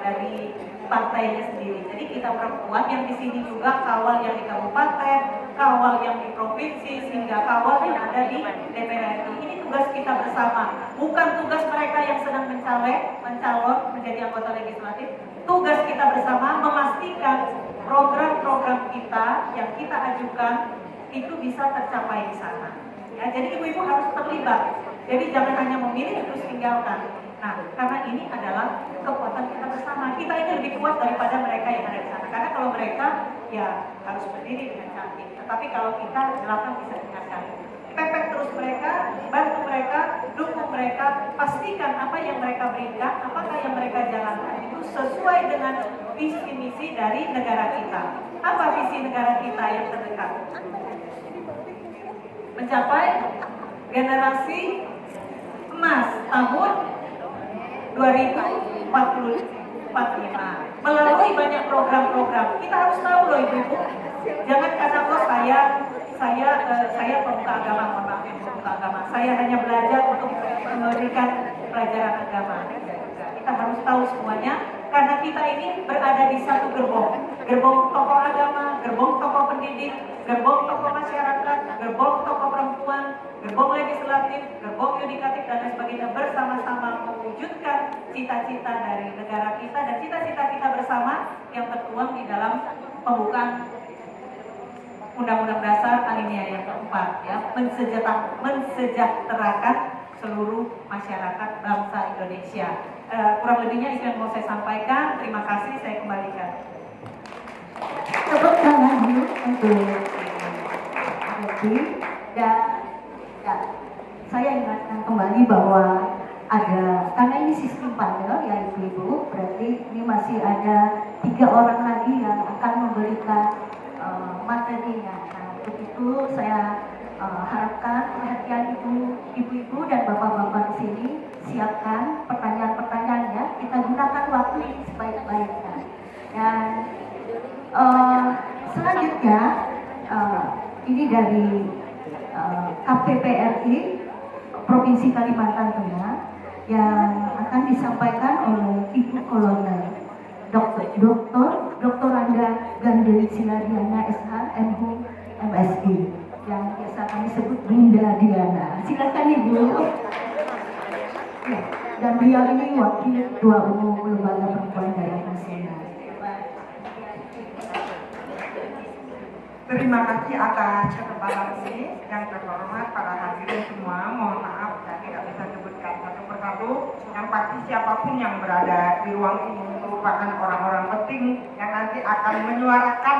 Speaker 1: dari partainya sendiri. Jadi kita perempuan yang di sini juga kawal yang di kabupaten, kawal yang di provinsi, sehingga kawal yang ada di DPR RI. Ini tugas kita bersama, bukan tugas mereka yang sedang mencalon menjadi anggota legislatif. Tugas kita bersama memastikan program-program kita yang kita ajukan itu bisa tercapai di sana. Ya, jadi ibu-ibu harus terlibat. Jadi jangan hanya memilih terus tinggalkan. Nah, karena ini adalah kekuatan kita bersama. Kita ini lebih kuat daripada mereka yang ada di sana. Karena kalau mereka ya harus berdiri dengan cantik. Tetapi kalau kita belakang bisa dengarkan. Pepet terus mereka, bantu mereka, dukung mereka, pastikan apa yang mereka berikan, apakah yang mereka jalankan itu sesuai dengan visi misi dari negara kita. Apa visi negara kita yang terdekat? mencapai generasi emas tahun 2045 melalui banyak program-program. Kita harus tahu loh ibu-ibu, jangan karena saya pemuka agama, mohon maaf ya, pemuka agama, saya hanya belajar untuk memberikan pelajaran agama. Kita harus tahu semuanya karena kita ini berada di satu gerbong tokoh agama, gerbong tokoh pendidik, gerbong tokoh masyarakat, gerbong tokoh perempuan, gerbong legislatif, gerbong yudikatif dan lain sebagainya, bersama-sama mewujudkan cita-cita dari negara kita dan cita-cita kita bersama yang tertuang di dalam pembukaan Undang-Undang Dasar alinea yang keempat, ya, mensejahterakan seluruh masyarakat bangsa Indonesia. Kurang lebihnya itu yang mau saya sampaikan. Terima kasih, saya kembalikan.
Speaker 2: Tepuk tangan dulu untuk Devi. Dan saya ingatkan kembali bahwa karena ini sistem panel ya ibu-ibu, berarti ini masih ada 3 orang lagi yang akan memberikan materinya. Nah, untuk itu saya harapkan perhatian ibu-ibu dan bapak-bapak di sini, siapkan pertanyaan-pertanyaannya. Kita gunakan waktu ini sebaik-baiknya. Dan selanjutnya ini dari KPPRI Provinsi Kalimantan Tengah yang akan disampaikan oleh Ibu Kolonel Dr. Anda Gandeli Siladiana SH MHU MSI yang biasa kami sebut Bunda Diana. Silakan Ibu. Ya, dan beliau ini wakil Ketua Umum Lembaga Perempuan Daerah Nasional.
Speaker 5: Terima kasih atas kesempatan ini. Yang terhormat para hadirin semua, mohon maaf saya tidak bisa sebutkan satu persatu. Yang pasti siapapun yang berada di ruang ini merupakan orang-orang penting yang nanti akan menyuarakan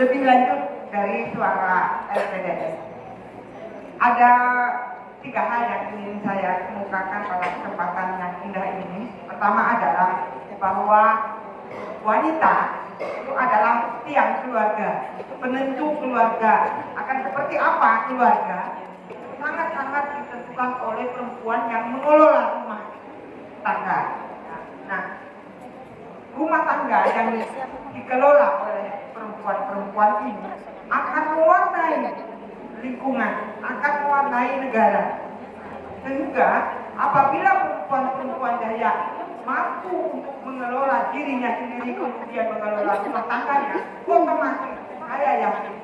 Speaker 5: lebih lanjut dari suara LPDS. Ada 3 hal yang ingin saya kemukakan pada kesempatan yang indah ini. Pertama adalah bahwa wanita itu adalah tiang keluarga, penentu keluarga. Akan seperti apa keluarga? Sangat-sangat ditentukan oleh perempuan yang mengelola rumah tangga. Nah, rumah tangga yang dikelola oleh perempuan-perempuan ini akan mewarnai lingkungan, akan mewarnai negara. Sehingga apabila perempuan-perempuan Dayak mampu untuk mengelola dirinya sendiri, kemudian mengelola rumah tangganya, otomatis saya yakin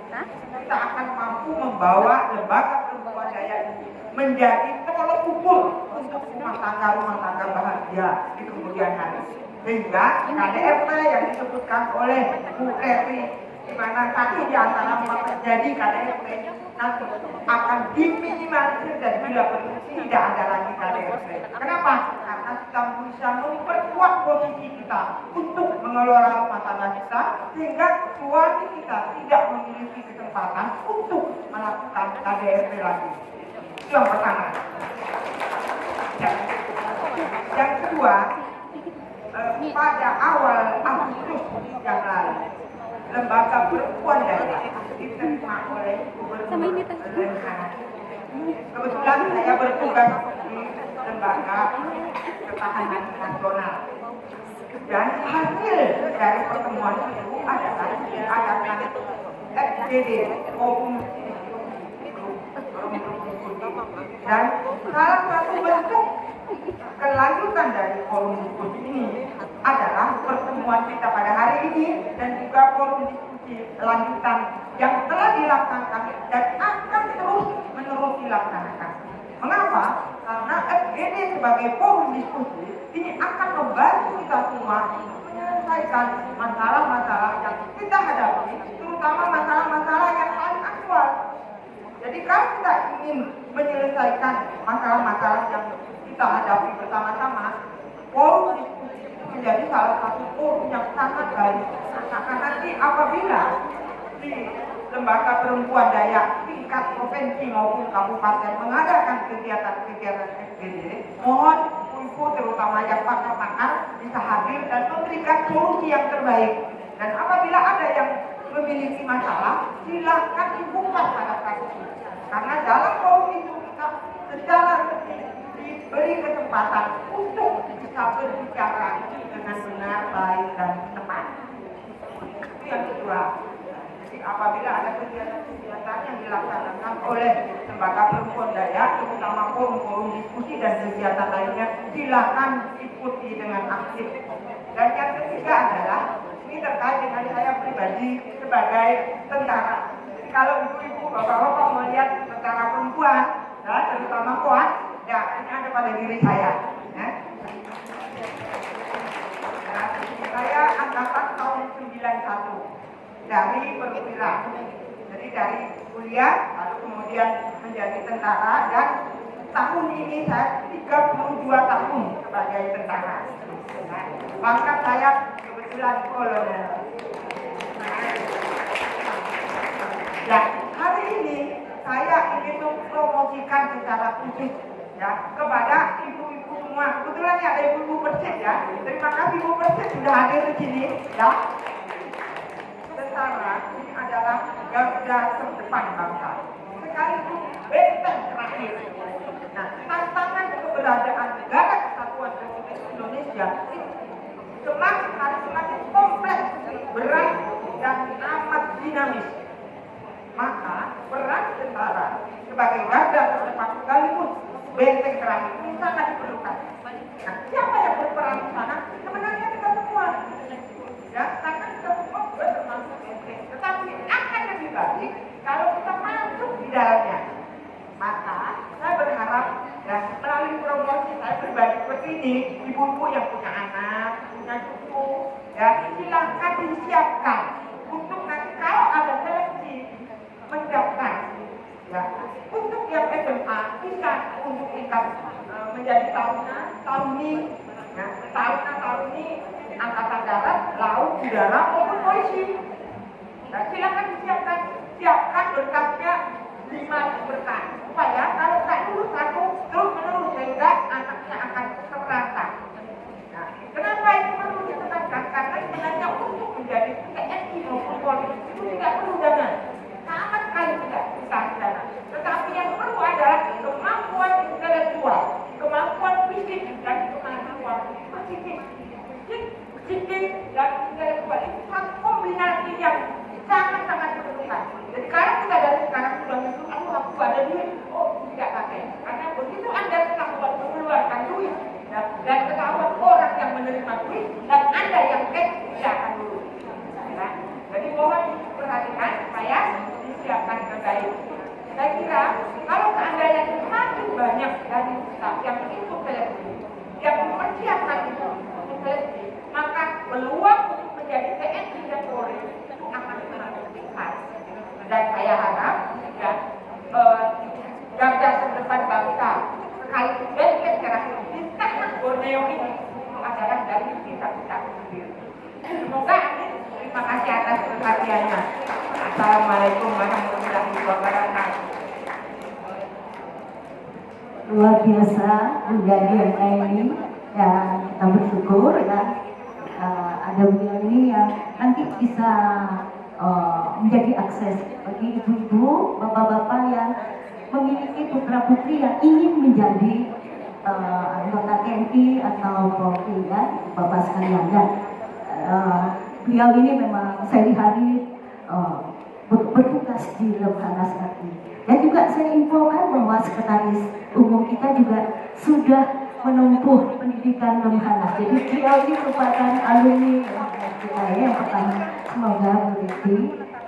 Speaker 5: kita akan mampu membawa lembaga perempuan Dayak ini menjadi tolok ukur untuk rumah tangga bahagia di kemudian hari. Sehingga KDRT yang disebutkan oleh Bu Evi, di mana tadi di antara terjadi KDRT nanti akan diminimalisir dan bila perlu tidak ada lagi KDRT. Kenapa? Karena kita bisa memperkuat posisi kita untuk mengelola rumah tangga kita, sehingga suami kita tidak memiliki kesempatan untuk melakukan KDRT lagi. Itu yang pertama. Yang kedua, pada awal Agustus yang lalu, lembaga perempuan Dayak diterima oleh Gubernur Lemhanas. Kebetulan saya bertugas di lembaga ketahanan nasional. Dan hasil dari pertemuan itu adalah diadakan FGD Forum dan salah satu bentuk kelanjutan dari forum diskusi ini adalah pertemuan kita pada hari ini dan juga forum diskusi lanjutan yang telah dilaksanakan dan akan terus-menerus dilaksanakan. Mengapa? Karena FGD sebagai forum diskusi ini akan membantu kita semua menyelesaikan masalah-masalah yang kita hadapi, terutama masalah-masalah yang paling aktual. Jadi kalau kita ingin menyelesaikan masalah-masalah yang kita hadapi bersama-sama, forum diskusi itu menjadi salah satu forum yang sangat baik. Karena nanti apabila di lembaga perempuan Dayak tingkat provinsi maupun kabupaten mengadakan kegiatan-kegiatan FGD, mohon ibu terutama yang pakar-pakar bisa hadir dan memberikan solusi yang terbaik. Dan apabila ada yang memiliki masalah, silakan dibuka pada kasus. Karena dalam forum itu kita secara resmi diberi kesempatan untuk bisa berbicara dengan benar, baik, dan tepat. Itu yang kedua. Jadi apabila ada kegiatan-kegiatan yang dilaksanakan oleh Lembaga Perempuan Dayak, terutama forum-forum diskusi dan kegiatan lainnya, silakan ikuti dengan aktif. Dan yang ketiga adalah ini terkait dengan saya pribadi sebagai tentara. Jadi kalau ibu-ibu, bapak-bapak melihat tentara perempuan, ya, terutama kuat, ya ini ada pada diri saya. Ya. Nah, saya angkatan tahun 91 dari perwira. Jadi dari kuliah, lalu kemudian menjadi tentara, dan tahun ini saya 32 tahun sebagai tentara. Nah, pangkat saya kebetulan kolonel. Ya, hari ini saya ingin mempromosikan secara khusus ya kepada ibu-ibu semua. Kebetulan ya ada ibu-ibu Persib ya. Terima kasih ibu Persib sudah hadir di sini ya. Tentara ini adalah garda terdepan bangsa. Sekaligus benteng terakhir. Nah, tantangan keberadaan Negara Kesatuan Republik Indonesia semakin hari semakin kompleks, berat, dan amat dinamis. Maka peran tentara sebagai garda terdepan sekaligus benteng terakhir ini sangat diperlukan. Nah, siapa yang berperan di sana? Sebenarnya kita semua. Ya, karena kita semua termasuk benteng. Tetapi akan lebih baik kalau kita masuk di dalamnya. Maka saya berharap ya melalui promosi saya pribadi seperti ini, ibu-ibu yang punya anak, punya cucu, ya silakan disiapkan untuk nanti kalau ada seleksi mendaftar. Ya, untuk yang SMA bisa untuk tingkat menjadi tahuni, ya, tahuni angkatan darat, laut, udara maupun polisi. Nah, silakan siapkan berkasnya 5 berkas supaya kalau nggak lulus satu terus menerus sehingga anaknya akan terasa. Nah, kenapa itu perlu ditekankan? Karena sebenarnya untuk menjadi TNI maupun Polri itu tidak perlu dana, sama sekali tidak dikasih dana. Tetapi yang perlu adalah kemampuan intelektual, kemampuan fisik dan kemampuan psikis. Fisik dan intelektual itu satu kombinasi yang sangat-sangat diperlukan. Jadi kalau kita dari sekarang sudah mikir, aku ada duit, tidak pakai. Karena begitu Anda ketahuan mengeluarkan duit dan ketahuan orang yang menerima duit dan Anda yang tidak akan lulus. Ya. Jadi mohon diperhatikan supaya disiapkan dengan baik. Saya kira kalau seandainya semakin banyak dari kita yang ikut seleksi, yang mempersiapkan itu untuk seleksi, maka peluang untuk menjadi TNI dan Polri itu akan semakin meningkat. Dan saya harap ya garda terdepan bangsa sekaligus benteng terakhir di tanah Borneo ini itu adalah dari kita sendiri. Semoga terima kasih atas perhatiannya. Assalamualaikum warahmatullahi wabarakatuh.
Speaker 2: Luar biasa Bunda Diana ini, dan kita bersyukur ya ada Bunda ini yang nanti bisa menjadi akses bagi ibu-ibu, bapak-bapak yang memiliki putra-putri yang ingin menjadi anggota TNI atau Polri ya, bapak sekalian. Dan beliau ini memang sehari-hari bertugas di Lemhanas RI. Dan juga saya infokan bahwa sekretaris umum kita juga sudah menempuh pendidikan Lemhanas. Jadi beliau ini merupakan alumni kita ya, yang pertama. Semoga berarti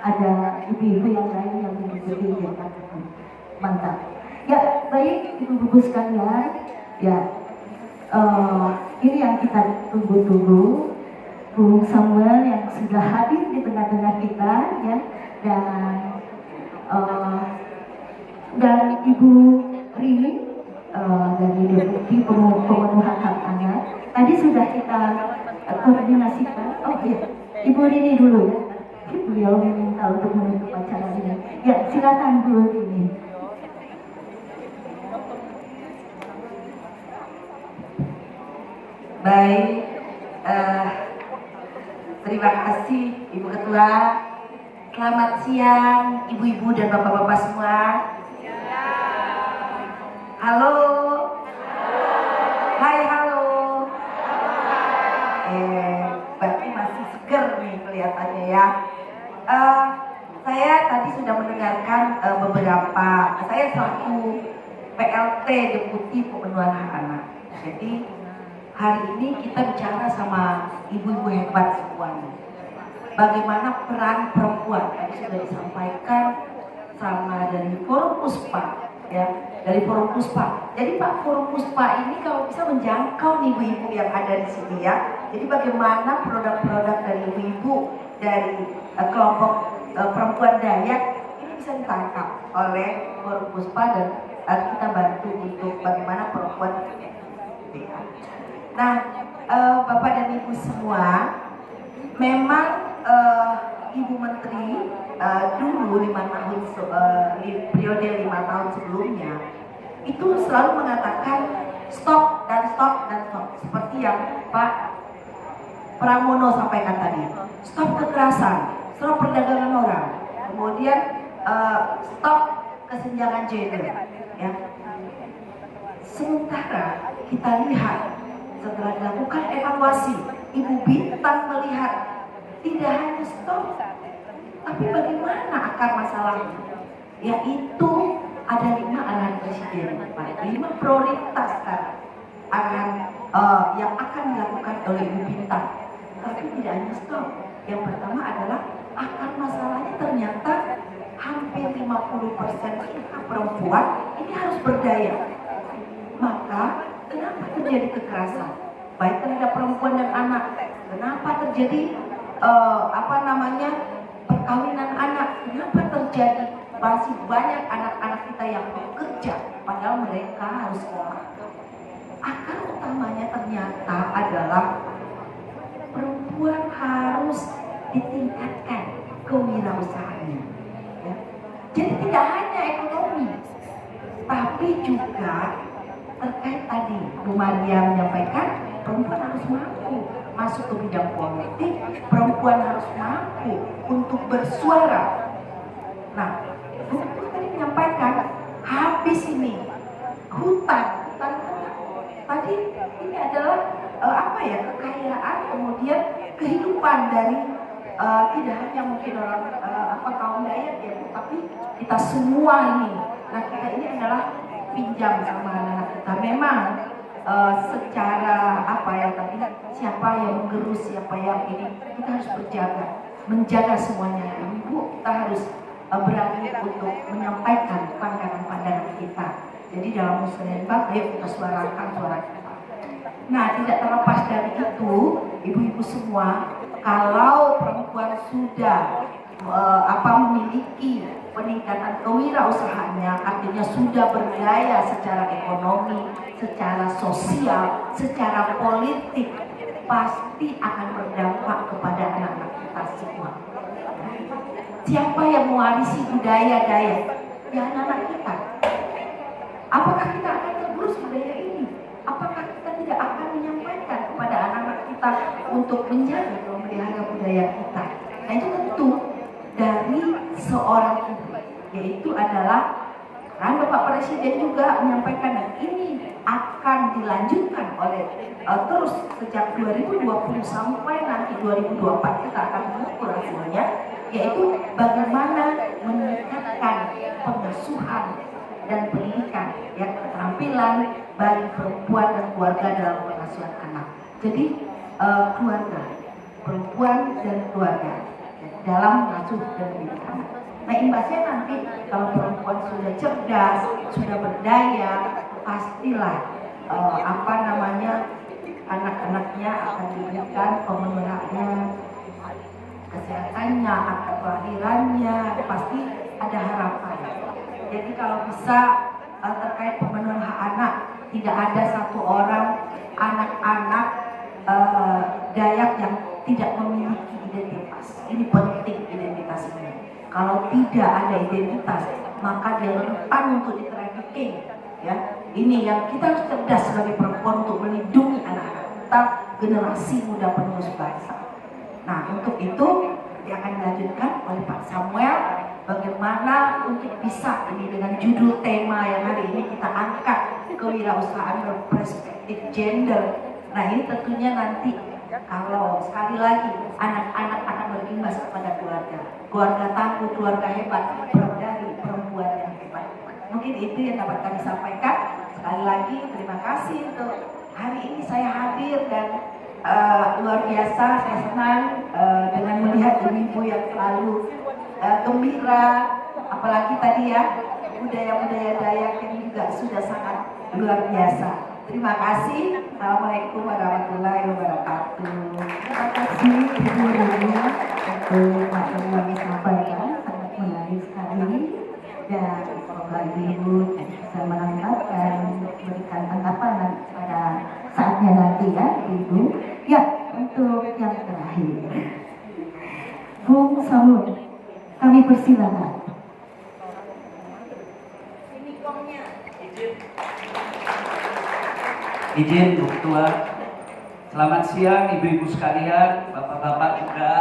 Speaker 2: ada ibu-ibu yang lain yang mengikuti kegiatan ini. Mantap. Ya, baik ibu-ibu sekalian. Ya, ini yang kita tunggu-tunggu. Bung Samuel yang sudah hadir di tengah-tengah kita, ya, dan Ibu Rini dari Deputi Pemenuhan Hak Anak. Tadi sudah kita koordinasikan. Oh iya, Ibu Rini dulu ya. Beliau meminta untuk menutup acara ini. Ya, silakan Bu Rini.
Speaker 6: Baik, terima kasih Ibu Ketua. Selamat siang Ibu-ibu dan Bapak-bapak semua.
Speaker 2: Halo. Hai, halo. Berarti masih seger nih kelihatannya ya. Saya tadi sudah mendengarkan beberapa, saya selaku PLT Deputi Pemenuhan Hak Anak. Jadi hari ini kita bicara sama ibu-ibu hebat semuanya. Bagaimana peran perempuan tadi sudah disampaikan sama dari Forum Puspa, ya, dari Forum Puspa. Jadi Pak Forum Puspa ini kalau bisa menjangkau nih ibu-ibu yang ada di sini ya. Jadi bagaimana produk-produk dari ibu-ibu dari kelompok perempuan Dayak ini bisa ditangkap oleh Forum Puspa dan kita bantu untuk bagaimana perempuan. Nah, Bapak dan Ibu semua, memang Ibu Menteri dulu 5 tahun periode 5 tahun sebelumnya itu selalu mengatakan stop dan stop dan stop, seperti yang Pak Pramono sampaikan tadi. Stop kekerasan, stop perdagangan orang, kemudian stop kesenjangan gender, ya. Sementara kita lihat setelah dilakukan evaluasi, Ibu Bintang melihat tidak hanya stop, tapi bagaimana akar masalahnya, yaitu ada 5 arahan presiden, 5 prioritas yang akan dilakukan oleh Ibu Bintang. Tapi tidak hanya stop. Yang pertama adalah akar masalahnya ternyata hampir 50% kita perempuan ini harus berdaya. Maka kenapa terjadi kekerasan baik terhadap perempuan dan anak? Kenapa terjadi perkawinan anak? Kenapa terjadi masih banyak anak-anak kita yang bekerja padahal mereka harus sekolah? Akar utamanya ternyata adalah perempuan harus ditingkatkan kewirausahaannya, ya. Jadi tidak hanya ekonomi, tapi juga terkait tadi Bu Maria menyampaikan perempuan harus mampu masuk ke bidang politik, perempuan harus mampu untuk bersuara. Nah, Bu tadi menyampaikan habis ini hutan tadi ini adalah kekayaan, kemudian kehidupan dari tidak hanya mungkin orang kaum Dayak ya, tapi kita semua ini. Nah, kita ini adalah pinjam sama anak-anak kita. Memang secara siapa yang menggerus, siapa yang ini, kita harus menjaga semuanya. Ibu, kita harus berani untuk menyampaikan pandangan-pandangan kita. Jadi dalam musrenbang, ayo kita suarakan suara kita. Nah, tidak terlepas dari itu, ibu-ibu semua, kalau perempuan sudah memiliki peningkatan kewirausahaannya, artinya sudah berdaya secara ekonomi, secara sosial, secara politik, pasti akan berdampak kepada anak-anak kita semua. Siapa yang mewarisi budaya Dayak? Ya, anak-anak kita. Apakah kita akan tergerus budaya ini? Apakah kita tidak akan menyampaikan kepada anak-anak kita untuk menjaga dan memelihara budaya kita? Nah, itu tentu dari seorang ibu, yaitu adalah Bapak Presiden juga menyampaikan, dan ini akan dilanjutkan oleh terus sejak 2020 sampai nanti 2024 kita akan mengukur hasilnya, yaitu bagaimana meningkatkan pengasuhan dan pendidikan, ya, keterampilan bagi perempuan dan keluarga dalam pengasuhan anak. Jadi keluarga, perempuan dan keluarga dalam mengasuh dan mendidik anak. Nah, imbasnya nanti kalau perempuan sudah cerdas, sudah berdaya, pastilah anak-anaknya akan diberikan pemenuhannya, kesehatannya, akta kelahirannya, pasti ada harapan. Jadi kalau bisa terkait pemenuhan hak anak, tidak ada satu orang anak-anak Dayak yang tidak memiliki identitas. Ini penting identitas ini. Kalau tidak ada identitas, maka dia rentan untuk di-trafficking. Ya, ini yang kita harus cerdas sebagai perempuan untuk melindungi anak-anak kita, generasi muda penerus bangsa. Nah, untuk itu dia akan dilanjutkan oleh Pak Samuel bagaimana untuk bisa ini dengan judul tema yang hari ini kita angkat, kewirausahaan berperspektif gender. Nah ini tentunya nanti kalau sekali lagi anak-anak akan berimbas kepada keluarga tangguh, keluarga hebat dari perempuan yang hebat. Mungkin itu yang dapat kami sampaikan. Sekali lagi terima kasih untuk hari ini saya hadir dan luar biasa saya senang dengan melihat ibu-ibu yang selalu gembira, apalagi tadi ya budaya-budaya Dayak yang juga sudah sangat luar biasa. Terima kasih. Assalamualaikum warahmatullahi wabarakatuh.
Speaker 6: Terima kasih Ibu Rania untuk materi yang disampaikan, sangat menarik sekali, dan semoga Ibu bisa menangkap dan memberikan tanggapan pada saatnya nanti ya Ibu. Ya, untuk yang terakhir, Bung Samun, kami persilakan.
Speaker 7: Izin Bu Ketua. Selamat siang ibu-ibu sekalian, bapak-bapak juga.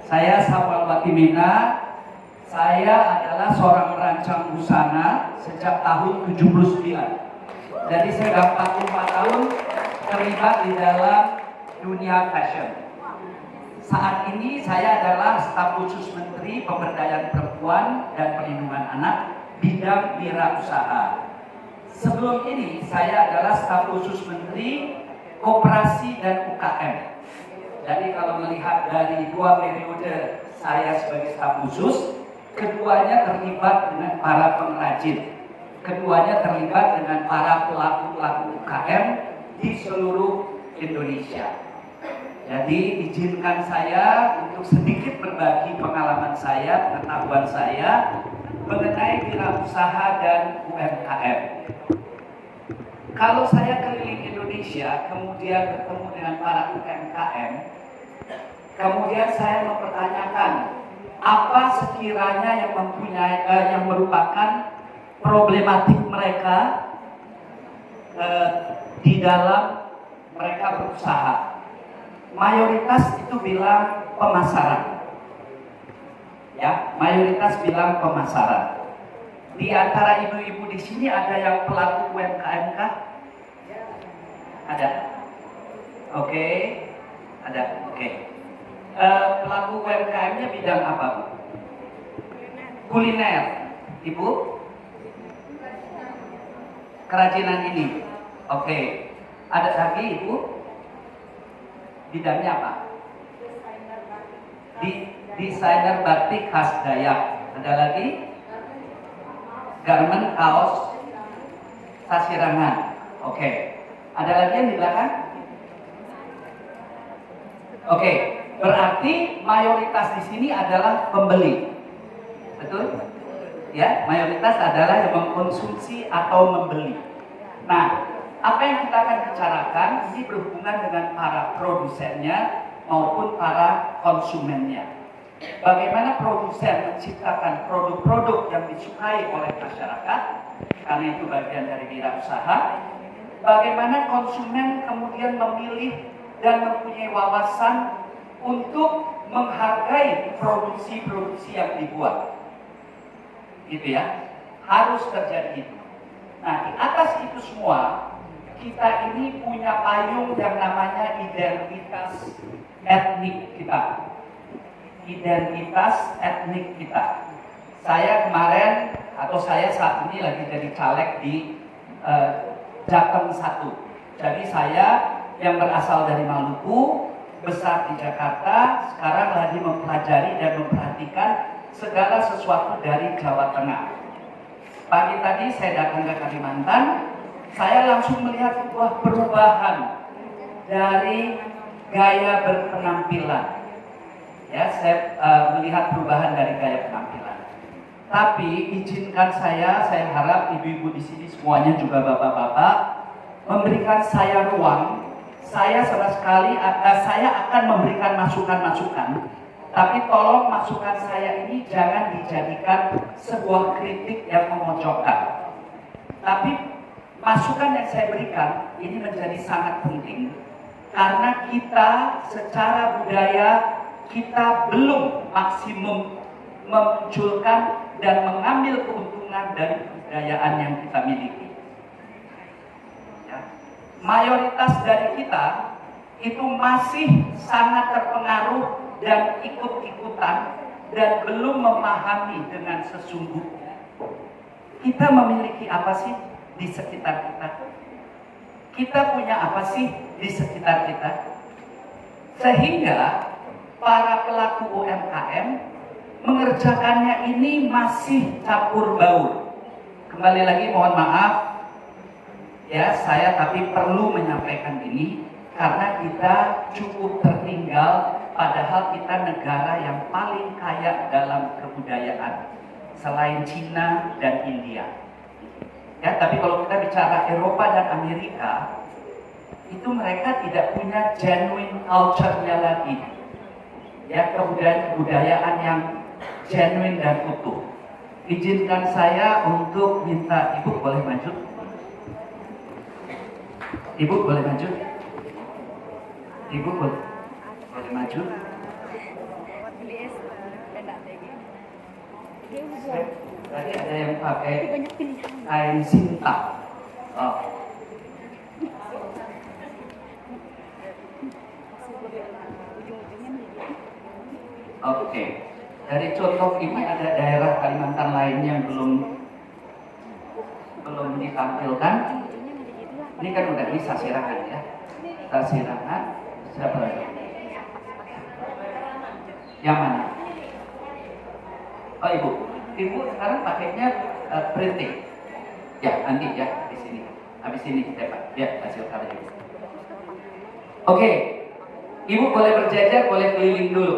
Speaker 7: Saya Samuel Watimina. Saya adalah seorang perancang busana sejak tahun 79. Jadi saya 44 tahun terlibat di dalam dunia fashion. Saat ini saya adalah staf khusus Menteri Pemberdayaan Perempuan dan Perlindungan Anak bidang wirausaha. Sebelum ini saya adalah staf khusus Menteri Koperasi dan UKM. Jadi kalau melihat dari 2 periode saya sebagai staf khusus, keduanya terlibat dengan para pengrajin, keduanya terlibat dengan para pelaku-pelaku UKM di seluruh Indonesia. Jadi izinkan saya untuk sedikit berbagi pengalaman saya, pengetahuan saya mengenai wirausaha dan UMKM. Kalau saya keliling Indonesia, kemudian bertemu dengan para UMKM, kemudian saya mempertanyakan apa sekiranya yang yang merupakan problematik mereka di dalam mereka berusaha. Mayoritas itu bilang pemasaran. Ya, mayoritas bilang pemasaran. Di antara ibu-ibu di sini ada yang pelaku UMKM kah? Ada? Oke. Ada? Oke. Pelaku UMKM-nya bidang apa, Bu? Kuliner. Ibu? Kerajinan ini. Oke. Ada lagi, Ibu? Bidangnya apa? Desainer batik khas Dayak. Ada lagi? Garment, kaos, sasirangan. Oke. Ada lagi yang di belakang? Oke. Berarti mayoritas di sini adalah pembeli. Betul? Ya, mayoritas adalah yang mengkonsumsi atau membeli. Nah, apa yang kita akan bicarakan ini berhubungan dengan para produsennya maupun para konsumennya. Bagaimana produsen menciptakan produk-produk yang disukai oleh masyarakat, karena itu bagian dari wirausaha. Bagaimana konsumen kemudian memilih dan mempunyai wawasan untuk menghargai produksi-produksi yang dibuat. Gitu ya, harus terjadi itu. Nah, di atas itu semua, kita ini punya payung yang namanya identitas etnik kita. Identitas etnik kita. Saya kemarin atau saya saat ini lagi jadi caleg di Jateng 1. Jadi saya yang berasal dari Maluku, besar di Jakarta, sekarang lagi mempelajari dan memperhatikan segala sesuatu dari Jawa Tengah. Pagi tadi saya datang ke Kalimantan, saya langsung melihat sebuah perubahan dari gaya berpenampilan. Ya, saya melihat perubahan dari gaya penampilan. Tapi izinkan saya harap ibu-ibu di sini semuanya juga bapak-bapak memberikan saya ruang. Saya sama sekali saya akan memberikan masukan-masukan. Tapi tolong masukan saya ini jangan dijadikan sebuah kritik yang memojokkan. Tapi masukan yang saya berikan ini menjadi sangat penting karena kita secara budaya kita belum maksimum memunculkan dan mengambil keuntungan dari kebudayaan yang kita miliki. Ya. Mayoritas dari kita itu masih sangat terpengaruh dan ikut-ikutan dan belum memahami dengan sesungguhnya. Kita memiliki apa sih di sekitar kita? Kita punya apa sih di sekitar kita? Sehingga para pelaku UMKM mengerjakannya ini masih campur baur. Kembali lagi mohon maaf ya, saya tapi perlu menyampaikan ini karena kita cukup tertinggal, padahal kita negara yang paling kaya dalam kebudayaan selain Cina dan India. Ya, tapi kalau kita bicara Eropa dan Amerika, itu mereka tidak punya genuine culture-nya lagi. Ya, kebudayaan yang genuine dan utuh. Izinkan saya untuk minta Ibu boleh maju. Ibu boleh maju. Ibu boleh maju. Tadi ada yang pakai kain sinta. Oh. Oke. Dari contoh ini ada daerah Kalimantan lain yang belum ditampilkan. Ini kan udah ini Sasirangan ya. Sasirangan. Siapa lagi? Yang mana? Oh ibu sekarang pakainya printing. Ya nanti ya di sini. Habis ini kita ya hasil karya. Oke, ibu boleh berjajar, boleh keliling dulu.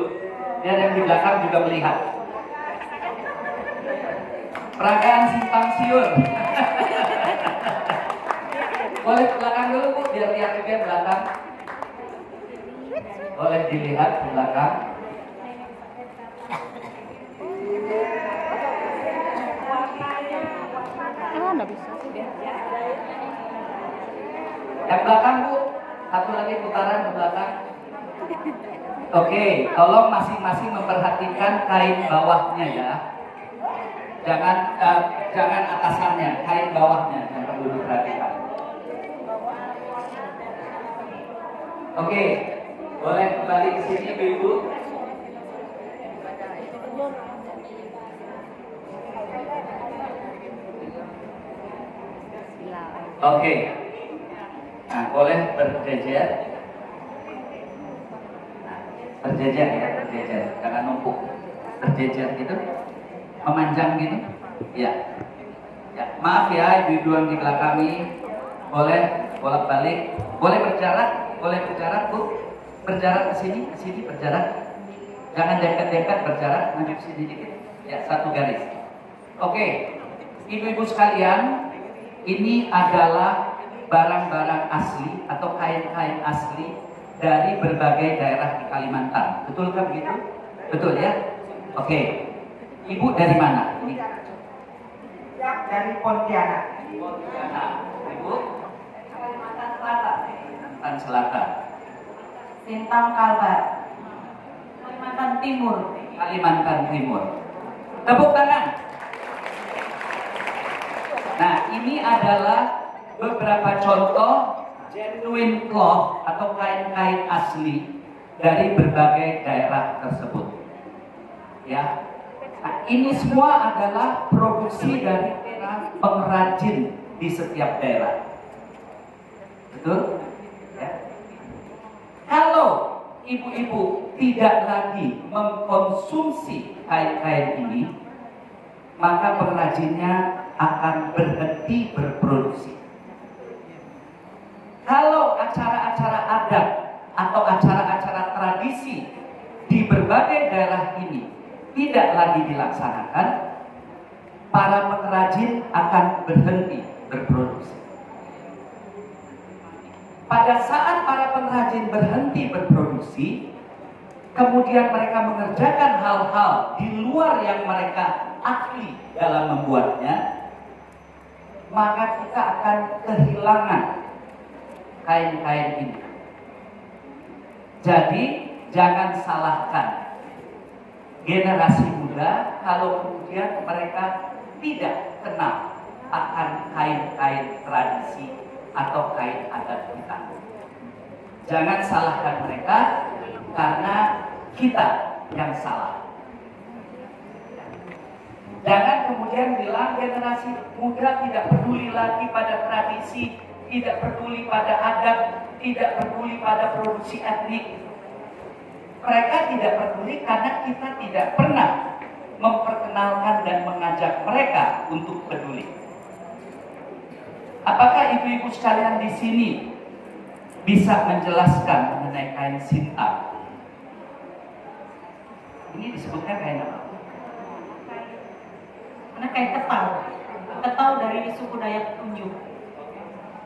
Speaker 7: Biar yang di belakang juga melihat. Peragaan simpang siur. Boleh ke belakang dulu Bu, biar lihat juga belakang. Boleh dilihat di belakang. Yang belakang Bu, satu lagi putaran ke belakang. Oke, tolong masing-masing memperhatikan kain bawahnya ya. Jangan atasannya, kain bawahnya yang perlu diperhatikan. Oke, boleh kembali ke sini Ibu. Oke. Nah, boleh berjejer. Nah, berjejer ya, berjejer. Jangan numpuk. Berjejer gitu. Memanjang gitu. Ya. Ya, maaf ya ibu-ibu yang di belakang ini. Boleh bolak-balik. Boleh berjarak, Bu. Berjarak ke sini berjarak. Jangan dekat-dekat, berjarak, maju ke sini dikit. Ya, satu garis. Oke. Ibu-ibu sekalian, ini adalah barang-barang asli atau kain-kain asli dari berbagai daerah di Kalimantan. Betul kan begitu? Betul ya? Oke. Ibu dari mana? Ini.
Speaker 5: Dari Pontianak.
Speaker 7: Pontianak. Ibu? Kalimantan Selatan. Kalimantan Selatan.
Speaker 1: Sintang Kalbar, Kalimantan Timur.
Speaker 7: Kalimantan Timur. Tepuk tangan. Nah, ini adalah beberapa contoh genuine cloth atau kain-kain asli dari berbagai daerah tersebut. Ya, nah, ini semua adalah produksi dari pengrajin di setiap daerah. Betul? Ya. Kalau ibu-ibu tidak lagi mengkonsumsi kain-kain ini, maka pengrajinnya akan berhenti berproduksi. Kalau acara-acara adat atau acara-acara tradisi di berbagai daerah ini tidak lagi dilaksanakan, para pengrajin akan berhenti berproduksi. Pada saat para pengrajin berhenti berproduksi, kemudian mereka mengerjakan hal-hal di luar yang mereka ahli dalam membuatnya, maka kita akan kehilangan kain-kain ini. Jadi jangan salahkan generasi muda juga kalau kemudian mereka tidak kenal akan kain-kain tradisi atau kain adat kita. Jangan salahkan mereka karena kita yang salah. Jangan kemudian bilang generasi muda tidak peduli lagi pada tradisi, tidak peduli pada adat, tidak peduli pada produksi etnik. Mereka tidak peduli karena kita tidak pernah memperkenalkan dan mengajak mereka untuk peduli. Apakah ibu-ibu sekalian di sini bisa menjelaskan mengenai kain sinta? Ini disebutnya kain apa?
Speaker 1: Karena kain ketau dari suku Dayak Tunjuk.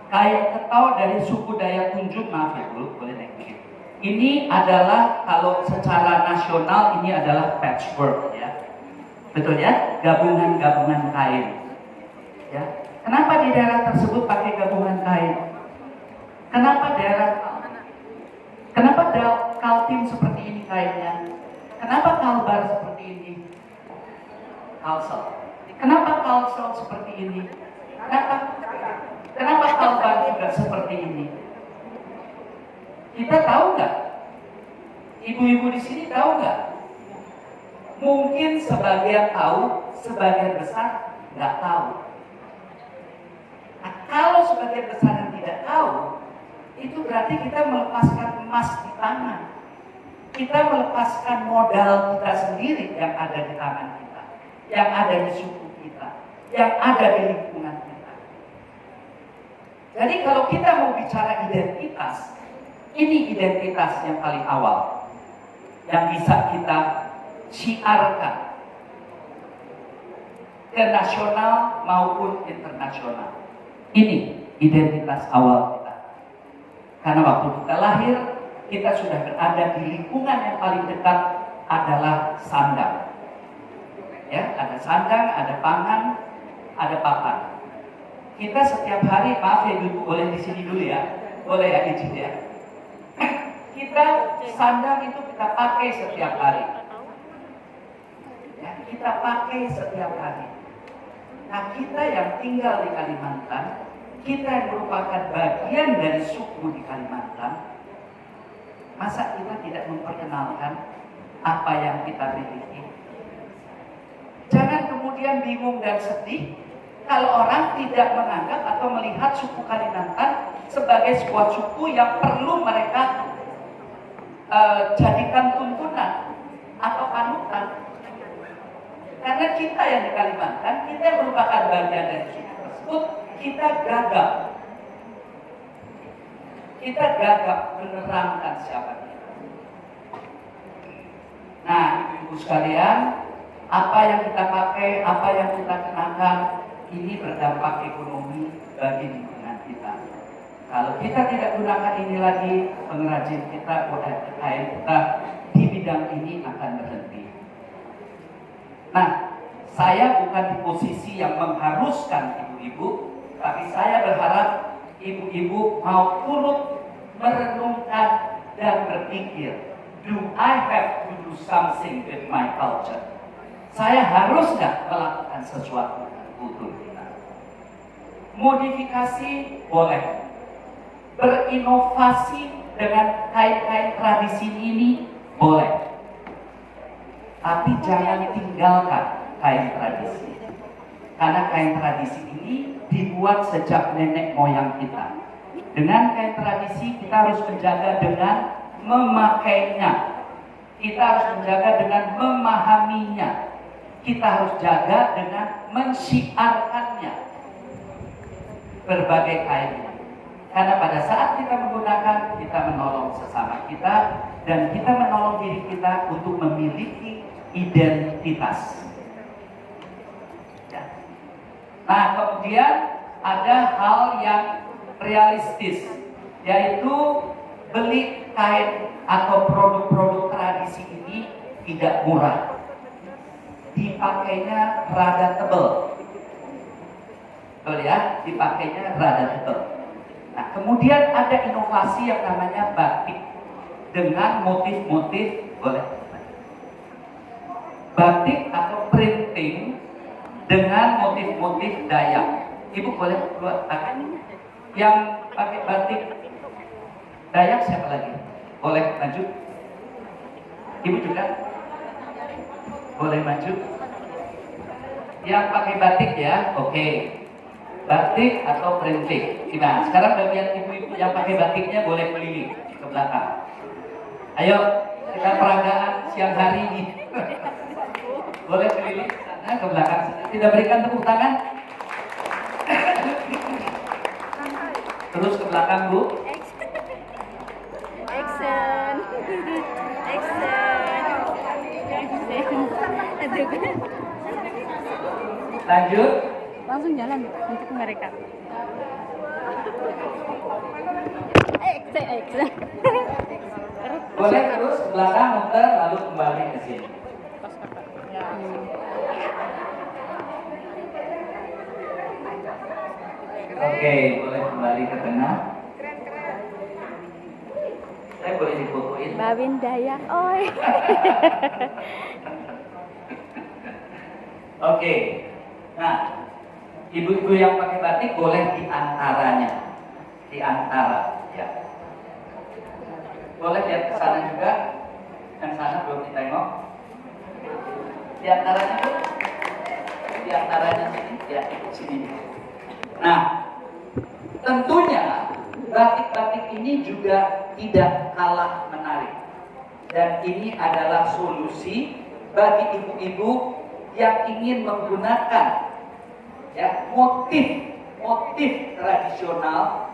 Speaker 7: Kain ketau dari suku Dayak Tunjuk, maaf ya Bu, boleh naik dikit. Ini adalah kalau secara nasional ini adalah patchwork ya, betul ya, gabungan-gabungan kain. Ya, kenapa di daerah tersebut pakai gabungan kain? Kenapa Kaltim seperti ini kainnya? Kenapa Kalbar seperti ini? Kalsel. Kenapa Kalsel seperti ini? Kenapa Kalbar juga seperti ini? Kita tahu nggak? Ibu-ibu di sini tahu nggak? Mungkin sebagian tahu, sebagian besar nggak tahu. Nah, kalau sebagian besar yang tidak tahu, itu berarti kita melepaskan emas di tangan. Kita melepaskan modal kita sendiri yang ada di tangan kita, yang ada di suku kita, yang ada di lingkungan kita. Jadi kalau kita mau bicara identitas, ini identitas yang paling awal yang bisa kita syiarkan ke nasional maupun internasional. Ini identitas awal kita. Karena waktu kita lahir, kita sudah berada di lingkungan yang paling dekat adalah sandang. Ya, ada sandang, ada pangan, ada papan. Kita setiap hari, maaf ya Ibu, boleh di sini dulu ya, boleh ya izin ya. Kita sandang itu kita pakai setiap hari. Ya, kita pakai setiap hari. Nah, kita yang tinggal di Kalimantan, kita yang merupakan bagian dari suku di Kalimantan, masa kita tidak memperkenalkan apa yang kita miliki? Jangan kemudian bingung dan sedih kalau orang tidak menganggap atau melihat suku Kalimantan sebagai sebuah suku yang perlu mereka jadikan tuntunan atau panutan. Karena kita yang di Kalimantan, kita yang merupakan bagian dari suku tersebut, kita gagap. Kita gagap menerangkan siapa kita. Nah, ibu-ibu sekalian, apa yang kita pakai, apa yang kita kenakan, ini berdampak ekonomi bagi lingkungan kita. Kalau kita tidak gunakan ini lagi, pengrajin kita, UMKM kita di bidang ini akan berhenti. Nah, saya bukan di posisi yang mengharuskan ibu-ibu, tapi saya berharap ibu-ibu mau turut merenungkan dan berpikir, do I have to do something with my culture? Saya harus nggak melakukan sesuatu untuk kita? Modifikasi boleh, berinovasi dengan kain-kain tradisi ini boleh, tapi jangan tinggalkan kain tradisi. Karena kain tradisi ini dibuat sejak nenek moyang kita. Dengan kain tradisi kita harus menjaga dengan memakainya. Kita harus menjaga dengan memahaminya. Kita harus jaga dengan mensyiarkannya. Berbagai kain. Karena pada saat kita menggunakan, kita menolong sesama kita dan kita menolong diri kita untuk memiliki identitas. Nah, kemudian ada hal yang realistis, yaitu beli kain atau produk-produk tradisi ini tidak murah. Dipakainya rada tebal. Betul ya, dipakainya rada tebal. Nah, kemudian ada inovasi yang namanya batik dengan motif-motif, boleh. batik atau printing dengan motif-motif Dayak. Ibu boleh keluar tangan. Yang pakai batik Dayak siapa lagi? Boleh maju? Ibu juga? Boleh maju? Yang pakai batik ya, oke. Batik atau printing. Nah, sekarang bagian ibu-ibu yang pakai batiknya boleh keliling ke belakang. Ayo, kita peragaan siang hari ini. Boleh keliling ke sana, ke belakang sana. Tidak berikan tepuk tangan. Terus ke belakang, Bu.
Speaker 4: Action.
Speaker 7: Lanjut.
Speaker 4: Langsung jalan untuk mereka. Action.
Speaker 7: Boleh terus ke belakang, muter, lalu kembali ke sini. Oke, boleh kembali ke tengah. Saya boleh difotoin.
Speaker 4: Babin Dayak, oi.
Speaker 7: Oke. Nah, ibu-ibu yang pakai batik boleh di antaranya. Di antara, ya. Boleh lihat ke sana juga. Yang sana belum ditengok. Di antaranya, Bu. Di antaranya sini, ya, sini. Nah, tentunya batik-batik ini juga tidak kalah menarik. Dan ini adalah solusi bagi ibu-ibu yang ingin menggunakan ya motif tradisional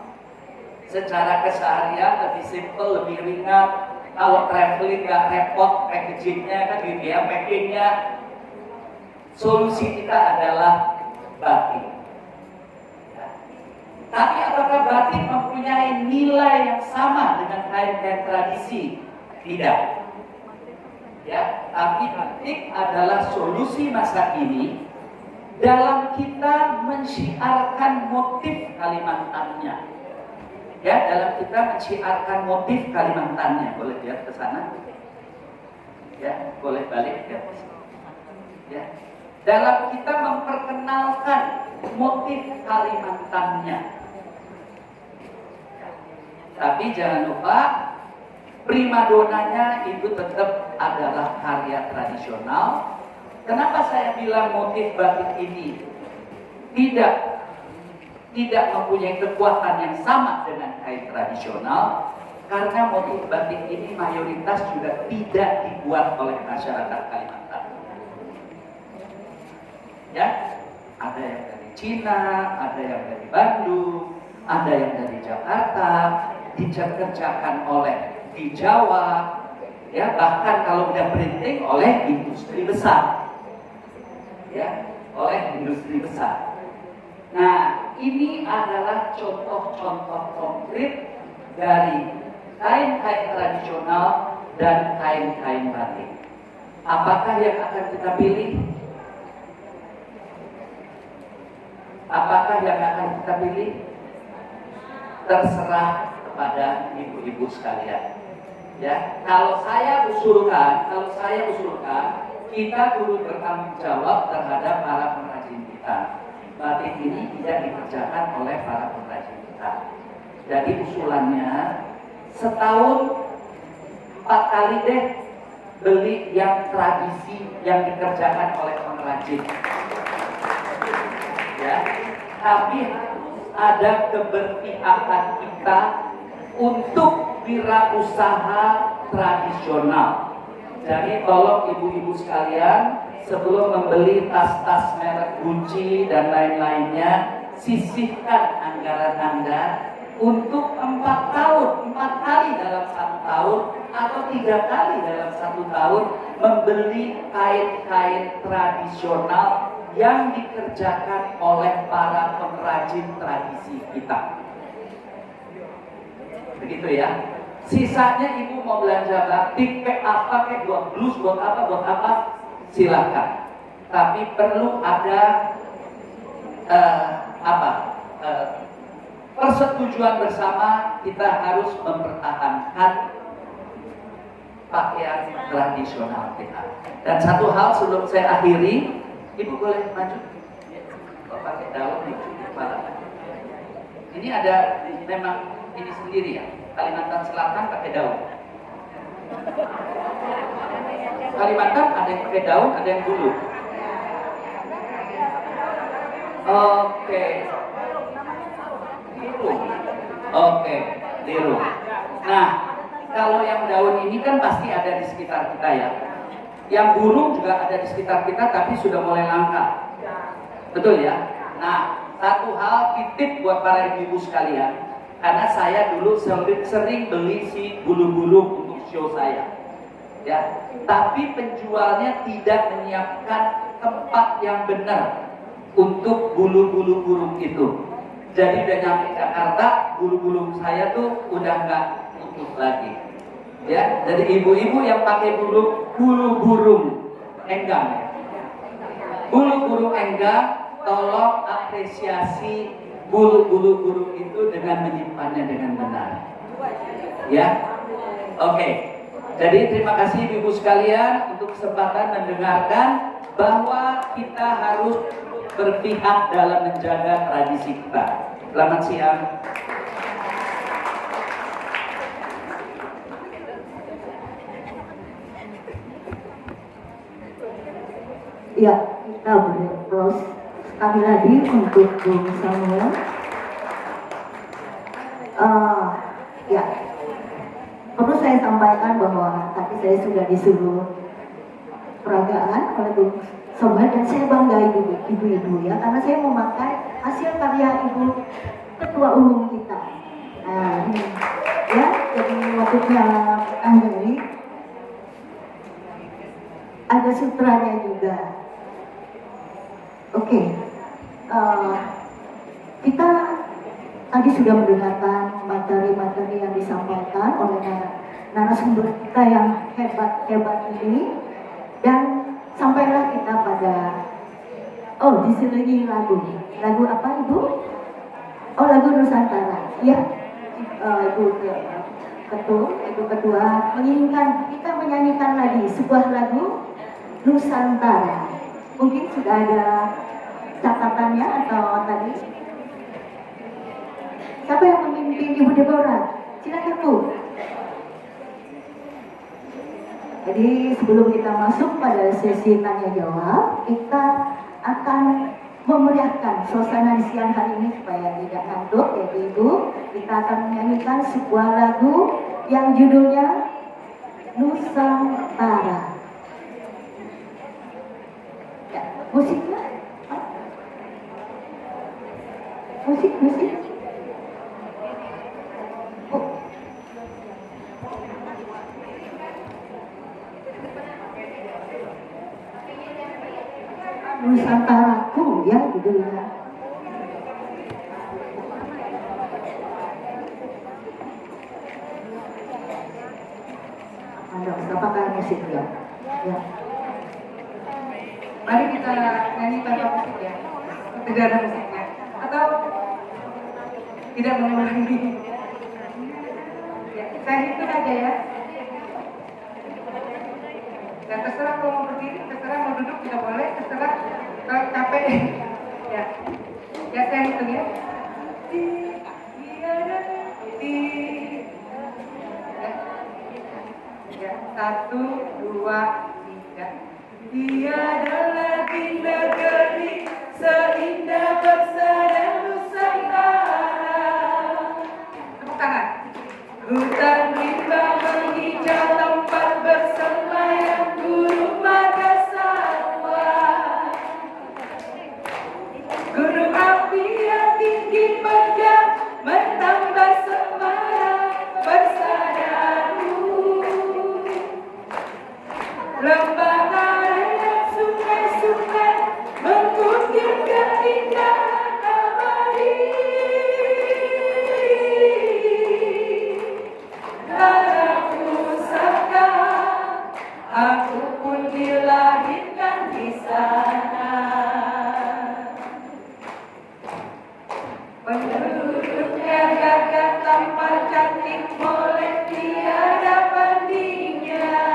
Speaker 7: secara keseharian, lebih simple, lebih ringan. Kalau traveling nggak repot packagingnya kan gitu ya, packingnya. Solusi kita adalah batik. Ya. Tapi apakah batik mempunyai nilai yang sama dengan kain-kain tradisi? Tidak. Ya, tapi batik adalah solusi masa kini dalam kita mensyiarkan motif Kalimantannya. Ya, dalam kita mensyiarkan motif Kalimantannya. Boleh lihat ke sana? Ya, boleh balik ya. Ya. Dalam kita memperkenalkan motif Kalimantannya. Ya. Tapi jangan lupa primadonanya itu tetap adalah karya tradisional. Kenapa saya bilang motif batik ini tidak mempunyai kekuatan yang sama dengan kain tradisional? Karena motif batik ini mayoritas juga tidak dibuat oleh masyarakat Kalimantan. Ya, ada yang dari Cina, ada yang dari Bandung, ada yang dari Jakarta, dikerjakan oleh di Jawa, ya bahkan kalau udah printing oleh industri besar, ya oleh industri besar. Nah, ini adalah contoh-contoh konkret dari kain-kain tradisional dan kain-kain batik. Apakah yang akan kita pilih? Apakah yang akan kita pilih? Terserah kepada ibu-ibu sekalian. Ya, kalau saya usulkan, kita dulu bertanggung jawab terhadap para pengrajin kita. Batik ini tidak dikerjakan oleh para pengrajin kita. Jadi usulannya setahun 4 kali deh beli yang tradisi yang dikerjakan oleh pengrajin. Ya, tapi ada keberpihakan kita untuk wirausaha tradisional. Jadi tolong ibu-ibu sekalian, sebelum membeli tas-tas merek Gucci dan lain-lainnya, sisihkan anggaran Anda untuk 4 kali dalam 1 tahun atau 3 kali dalam 1 tahun membeli kain-kain tradisional yang dikerjakan oleh para pengrajin tradisi kita. Begitu ya. Sisanya ibu mau belanja batik, kayak apa, kayak buat blus, buat apa, silakan. Tapi perlu ada persetujuan bersama. Kita harus mempertahankan pakaian tradisional kita. Dan satu hal sebelum saya akhiri, Ibu boleh maju? Kok pakai daun di kepala? Ini ada memang ini sendiri ya. Kalimantan Selatan pakai daun. Kalimantan ada yang pakai daun, ada yang bulu. Oke. Liru. Oke, liru. Nah, kalau yang daun ini kan pasti ada di sekitar kita ya. Yang burung juga ada di sekitar kita, tapi sudah mulai langka. Betul ya? Nah, satu hal titip buat para ibu-ibu sekalian, karena saya dulu sering beli si bulu-bulu untuk show saya, ya. Tapi penjualnya tidak menyiapkan tempat yang benar untuk bulu-bulu burung itu. Jadi udah nyampe Jakarta, bulu-bulu saya tuh udah nggak utuh lagi. Ya, jadi ibu-ibu yang pakai bulu burung enggang, bulu burung enggang, tolong apresiasi bulu-bulu burung itu dengan menyimpannya dengan benar. Ya, oke. Jadi terima kasih ibu-ibu sekalian untuk kesempatan mendengarkan bahwa kita harus berpihak dalam menjaga tradisi kita. Selamat siang.
Speaker 2: Ya, kita berterus sekali lagi untuk Bung Samuel. Ya, perlu saya sampaikan bahwa tadi saya sudah disuruh peragaan oleh Bung Samuel dan saya bangga ibu-ibu ya, karena saya memakai hasil karya ibu ketua umum kita. Nah, ini ya, jadi waktunya Anjali ada sutranya juga. Oke, kita tadi sudah mendengarkan materi-materi yang disampaikan oleh narasumber kita yang hebat-hebat ini, dan sampailah kita pada diselingi lagu apa Ibu? Oh, lagu Nusantara. Ya, Ibu Ketua menginginkan kita menyanyikan lagi sebuah lagu Nusantara. Mungkin sudah ada catatannya atau tadi? Siapa yang memimpin Ibu Deborah? Silakan Bu. Jadi sebelum kita masuk pada sesi tanya jawab, kita akan memeriahkan suasana di siang hari ini supaya tidak ngantuk ya Ibu. Kita akan menyanyikan sebuah lagu yang judulnya Nusantara. Ya, musiknya? Musik. Nusantaraku ya judulnya. Apakah musik ya? Ya.
Speaker 5: Mari kita nyanyi tanpa musik ya. Tidak ada musiknya. Atau tidak mengulangi. Ya, saya hitung aja ya. Dan terserah kalau mau berdiri, terserah mau duduk juga boleh, terserah kalau capek. Ya, saya hitung ya. Ya, 1, 2, 3. Tiada lagi negeri seindah bersama Nusantara. Tepuk tangan. Hutan rimbang menghijau tempat bersemayam gunung marga satwa. Gunung api yang tinggi megah menambah semangat bersadaru. Lembah air dan sungai-sungai mengukir keindahan abadi. Tanah pusaka, aku pun dilahirkan di sana. Penduduknya gagah tampar cantik molek tiada bandingnya.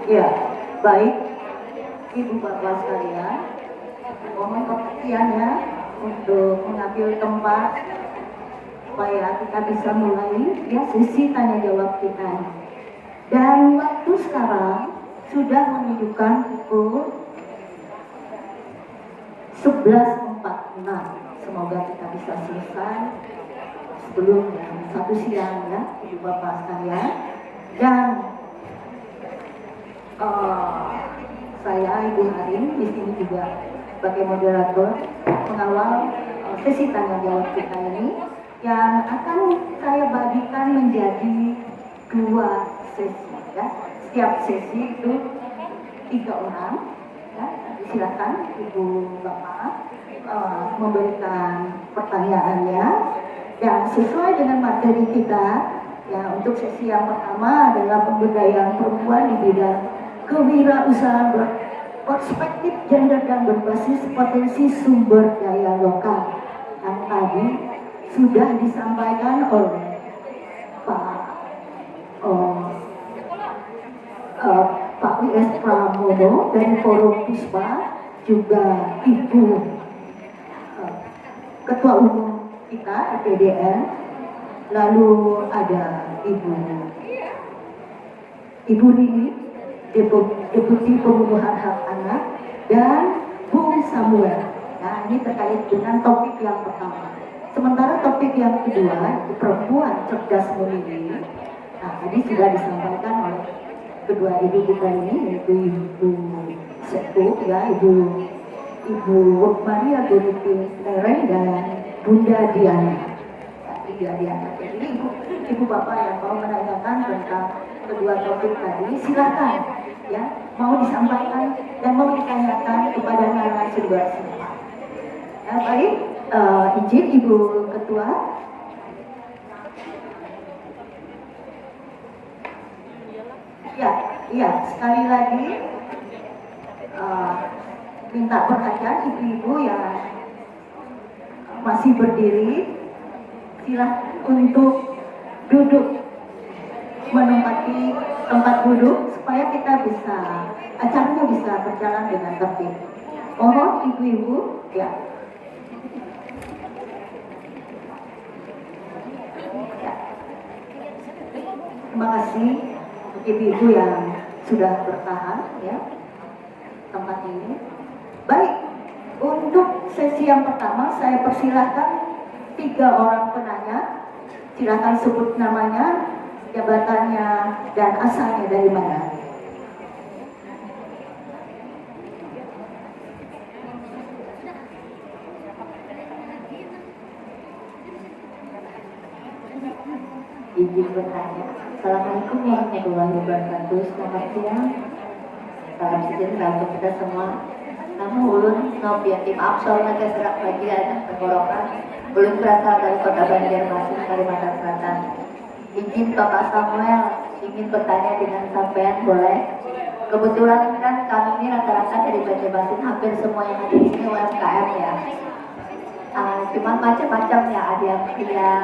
Speaker 2: Ya, baik Ibu Bapak sekalian, mohon perhatiannya untuk mengambil tempat supaya kita bisa mulai ya sesi tanya jawab kita. Dan waktu sekarang sudah menunjukkan pukul 11.46. Semoga kita bisa selesai sebelum jam 1 siang ya, Ibu Bapak sekalian. Dan saya Ibu Harin di sini juga sebagai moderator mengawal sesi tanya jawab kita ini yang akan saya bagikan menjadi 2 sesi ya. Setiap sesi itu 3 orang ya. Silakan Ibu Bapak memberikan pertanyaannya dan sesuai dengan materi kita ya. Untuk sesi yang pertama adalah pemberdayaan perempuan di bidang kewirausahaan berperspektif gender dan berbasis potensi sumber daya lokal yang tadi sudah disampaikan oleh Pak W.S. Pramono dari Forum Puspa, juga Ibu Ketua Umum kita IPDN, lalu ada Ibu Rini, Deputi Pemenuhan Hak Anak, dan Bung Samuel. Nah, ini terkait dengan topik yang pertama. Sementara topik yang kedua itu perempuan cerdas memilih. Nah, tadi sudah disampaikan oleh kedua ibu kita ini, yaitu Ibu Sepuh ya, Ibu Maria Guniti Lereng dan Bunda Diana. Jadi ibu bapak yang mau menanyakan tentang kedua topik tadi, silakan ya, mau disampaikan dan mau ditanyakan kepada narasumber semua. Ya, baik, izin Ibu Ketua. Ya, sekali lagi minta perhatian ibu-ibu yang masih berdiri, silakan untuk duduk, menempati tempat duduk supaya acaranya bisa berjalan dengan tertib. Mohon ibu-ibu ya. Terima kasih ibu-ibu yang sudah bertahan ya tempat ini. Baik, untuk sesi yang pertama saya persilahkan 3 orang penanya. Silakan sebut namanya, jabatannya, dan asalnya dari mana.
Speaker 6: Izin bertanya. Assalamualaikum warahmatullahi wabarakatuh. Selamat siang. Salam sejahtera untuk kita semua. Nama ulun Novia tim Absol Naga Serak Bagian Tenggorokan. Ulun berasal dari Kota Banjarmasin, Kalimantan Selatan. Izin Bapak Samuel ingin bertanya dengan sampean boleh? Kebetulan kan kami ini rata-rata dari Banjarmasin, hampir semua yang ada di sini UMKM ya. Cuman macam-macam ya, ada yang pria,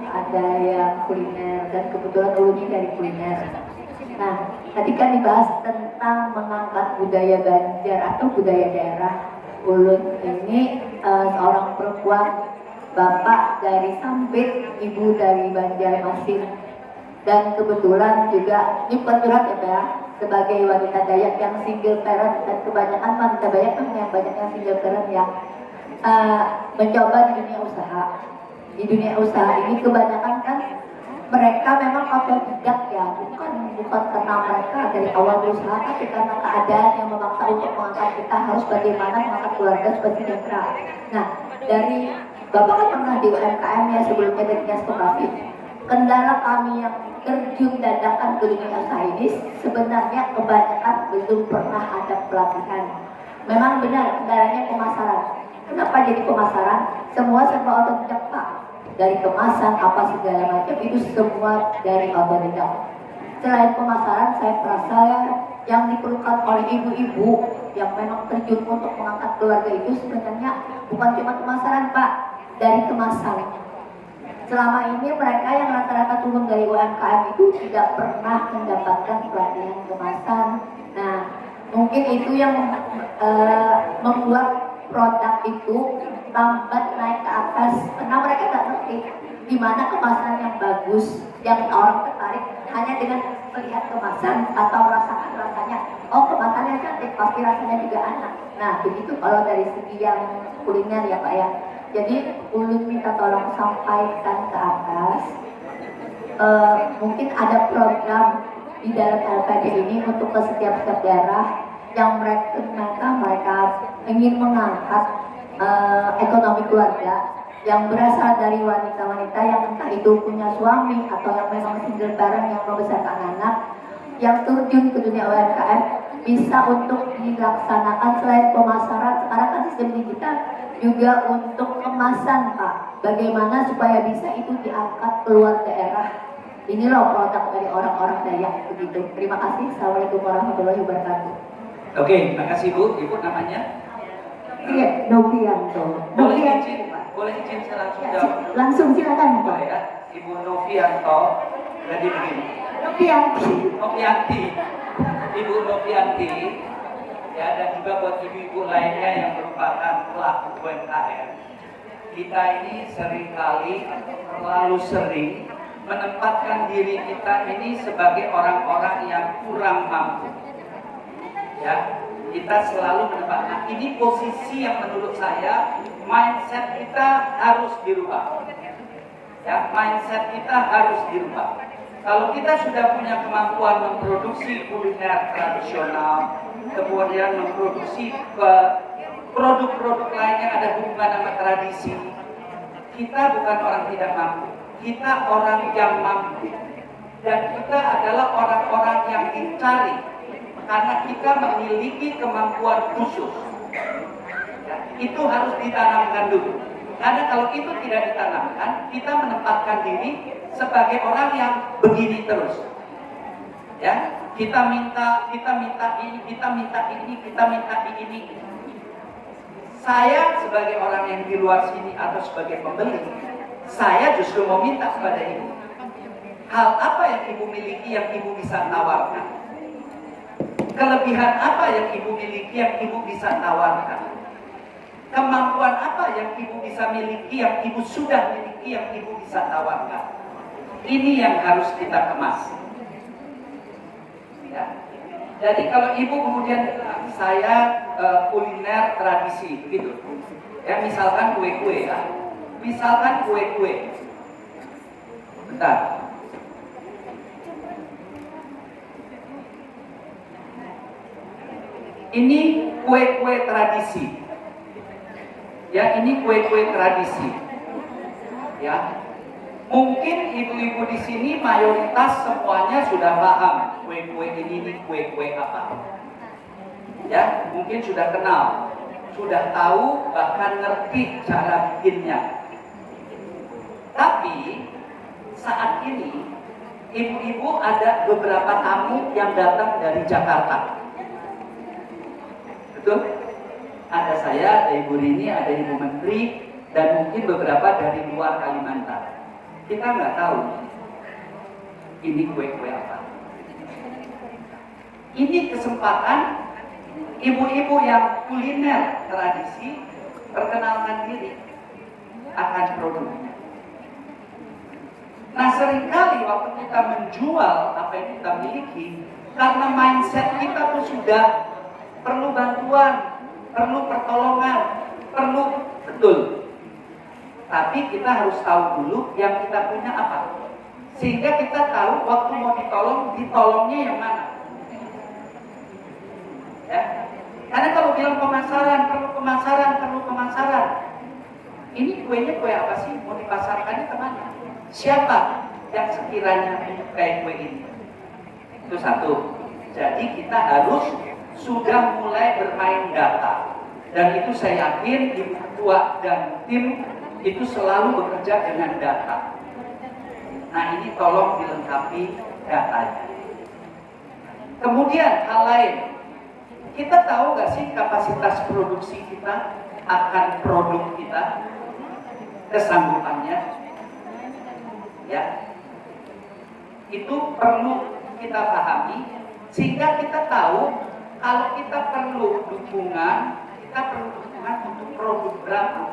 Speaker 6: ada yang kuliner, dan kebetulan ulunnya dari kuliner. Nah, tadi kan dibahas tentang mengangkat budaya Banjar atau budaya daerah. Ulun ini seorang perempuan, bapak dari Sampit, ibu dari Banjarmasin, dan kebetulan juga ini bukan curhat ya Pak, sebagai wanita Dayak yang single parent, dan kebanyakan wanita Dayak kan yang banyak yang single parent ya. Mencoba di dunia usaha. Di dunia usaha ini kebanyakan kan mereka memang otodidak ya, bukan karena mereka dari awal berusaha, tapi karena keadaan yang memaksa untuk mengangkat kita harus bagaimana mengangkat keluarga supaya sejahtera. Nah, dari Bapak kan pernah di UMKM ya sebelumnya dari Dinas Koperasi. Kendala kami yang terjun dadakan ke dunia usaha ini sebenarnya kebanyakan belum pernah ada pelatihan. Memang benar kendalanya pemasaran. Kenapa jadi pemasaran? Semua serba otodidak Pak. Dari kemasan apa segala macam itu semua dari otodidak. Selain pemasaran, saya merasa yang diperlukan oleh ibu-ibu yang memang terjun untuk mengangkat keluarga itu sebenarnya bukan cuma pemasaran Pak, dari kemasan. Selama ini mereka yang rata-rata turun dari UMKM itu tidak pernah mendapatkan pelatihan kemasan. Nah, mungkin itu yang membuat produk itu lambat naik ke atas karena mereka nggak ngerti gimana kemasan yang bagus, yang orang tertarik hanya dengan melihat kemasan atau merasakan rasanya. Oh, kemasannya cantik, pasti rasanya juga enak. Nah, begitu kalau dari segi yang kuliner ya Pak ya. Jadi ulun minta tolong sampaikan ke atas, mungkin ada program di dalam LPD ini untuk ke setiap daerah yang mereka ingin mengangkat ekonomi keluarga yang berasal dari wanita-wanita yang entah itu punya suami atau yang memang single parent yang membesarkan anak, yang terjun ke dunia UMKM bisa untuk dilaksanakan. Selain pemasaran, sekarang kan sistem digital juga untuk kemasan Pak, bagaimana supaya bisa itu diangkat keluar daerah. Ini loh produk dari orang-orang Dayak begitu. Terima kasih. Assalamualaikum warahmatullahi wabarakatuh.
Speaker 7: Oke, makasih Bu. Ibu namanya?
Speaker 6: Iya, Novianto.
Speaker 7: Boleh izin saya langsung jawab?
Speaker 6: Langsung silakan Pak.
Speaker 7: Boleh ya, Ibu Novianto. Jadi begini. Novianti. Ibu Novianti. Ya, dan juga buat ibu-ibu lainnya yang merupakan pelaku UMKM. Kita ini seringkali terlalu sering menempatkan diri kita ini sebagai orang-orang yang kurang mampu. Ya, kita selalu menempatkan ini posisi yang menurut saya mindset kita harus dirubah. Ya, mindset kita harus dirubah. Kalau kita sudah punya kemampuan memproduksi kuliner tradisional, kemudian memproduksi produk-produk lain yang ada hubungan sama tradisi, kita bukan orang tidak mampu, kita orang yang mampu. Dan kita adalah orang-orang yang dicari karena kita memiliki kemampuan khusus. Ya, itu harus ditanamkan dulu. Karena kalau itu tidak ditanamkan, kita menempatkan diri sebagai orang yang begini terus. Ya, kita minta ini, kita minta ini. Saya sebagai orang yang di luar sini atau sebagai pembeli, saya justru mau minta kepada ibu. Hal apa yang ibu miliki yang ibu bisa tawarkan? Kelebihan apa yang ibu miliki yang ibu bisa tawarkan? Kemampuan apa yang ibu bisa miliki yang ibu sudah miliki yang ibu bisa tawarkan? Ini yang harus kita kemas. Ya. Jadi kalau ibu kemudian bilang, saya kuliner tradisi, begitu. Ya, misalkan kue-kue ya. Misalkan kue-kue. Bentar. Ini kue-kue tradisi. Ya, ini kue-kue tradisi. Ya. Mungkin ibu-ibu di sini mayoritas semuanya sudah paham kue-kue ini kue-kue apa. Ya, mungkin sudah kenal, sudah tahu, bahkan ngerti cara bikinnya. Tapi saat ini ibu-ibu ada beberapa tamu yang datang dari Jakarta. Betul? Ada saya, ada Ibu Rini, ada Ibu Menteri, dan mungkin beberapa dari luar Kalimantan. Kita nggak tahu ini kue-kue apa. Ini kesempatan ibu-ibu yang kuliner tradisi perkenalkan diri akan produknya. Nah, seringkali waktu kita menjual apa yang kita miliki, karena mindset kita tuh sudah perlu bantuan, perlu pertolongan, perlu betul. Tapi kita harus tahu dulu yang kita punya apa. Sehingga kita tahu waktu mau ditolong, ditolongnya yang mana. Ya. Karena kalau bilang pemasaran, perlu pemasaran. Ini kuenya kue apa sih? Mau dipasarkannya kemana? Siapa yang sekiranya menyukai kue ini? Itu satu. Jadi kita harus sudah mulai bermain data. Dan itu saya yakin Ibu Ketua dan tim itu selalu bekerja dengan data. Nah, ini tolong dilengkapi datanya. Kemudian hal lain, kita tahu nggak sih kapasitas produksi kita akan produk kita, kesanggupannya? ya. Itu perlu kita pahami sehingga kita tahu kalau kita perlu dukungan untuk produk berapa.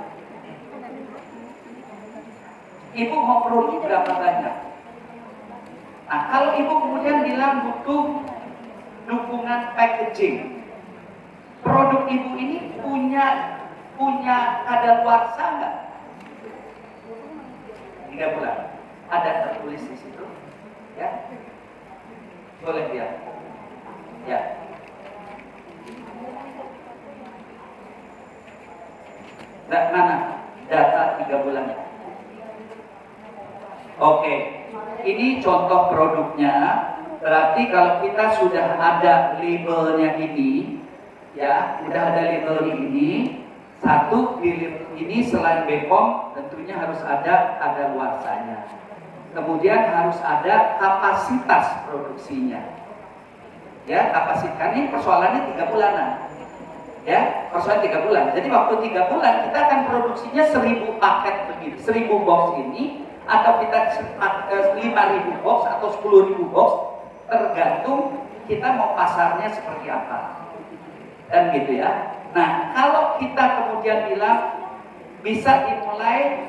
Speaker 7: Ibu mau produk berapa banyak? Nah, kalau ibu kemudian bilang butuh dukungan packaging, produk ibu ini punya kadaluarsa nggak? 3 bulan. Ada tertulis di situ, ya. Boleh lihat, ya. Nah, mana data 3 bulan? Oke, ini contoh produknya. Berarti kalau kita sudah ada labelnya ini, ya, udah ada labelnya ini. Satu, di label ini selain BPOM tentunya harus ada kadaluarsanya. Kemudian harus ada kapasitas produksinya. Ya, kapasitas ini persoalannya 3 bulanan. Ya, persoalan 3 bulan. Jadi waktu 3 bulan kita akan produksinya 1000 paket begini, 1000 box ini, atau kita 5.000 box atau 10.000 box, tergantung kita mau pasarnya seperti apa. Dan gitu ya. Nah, kalau kita kemudian bilang bisa dimulai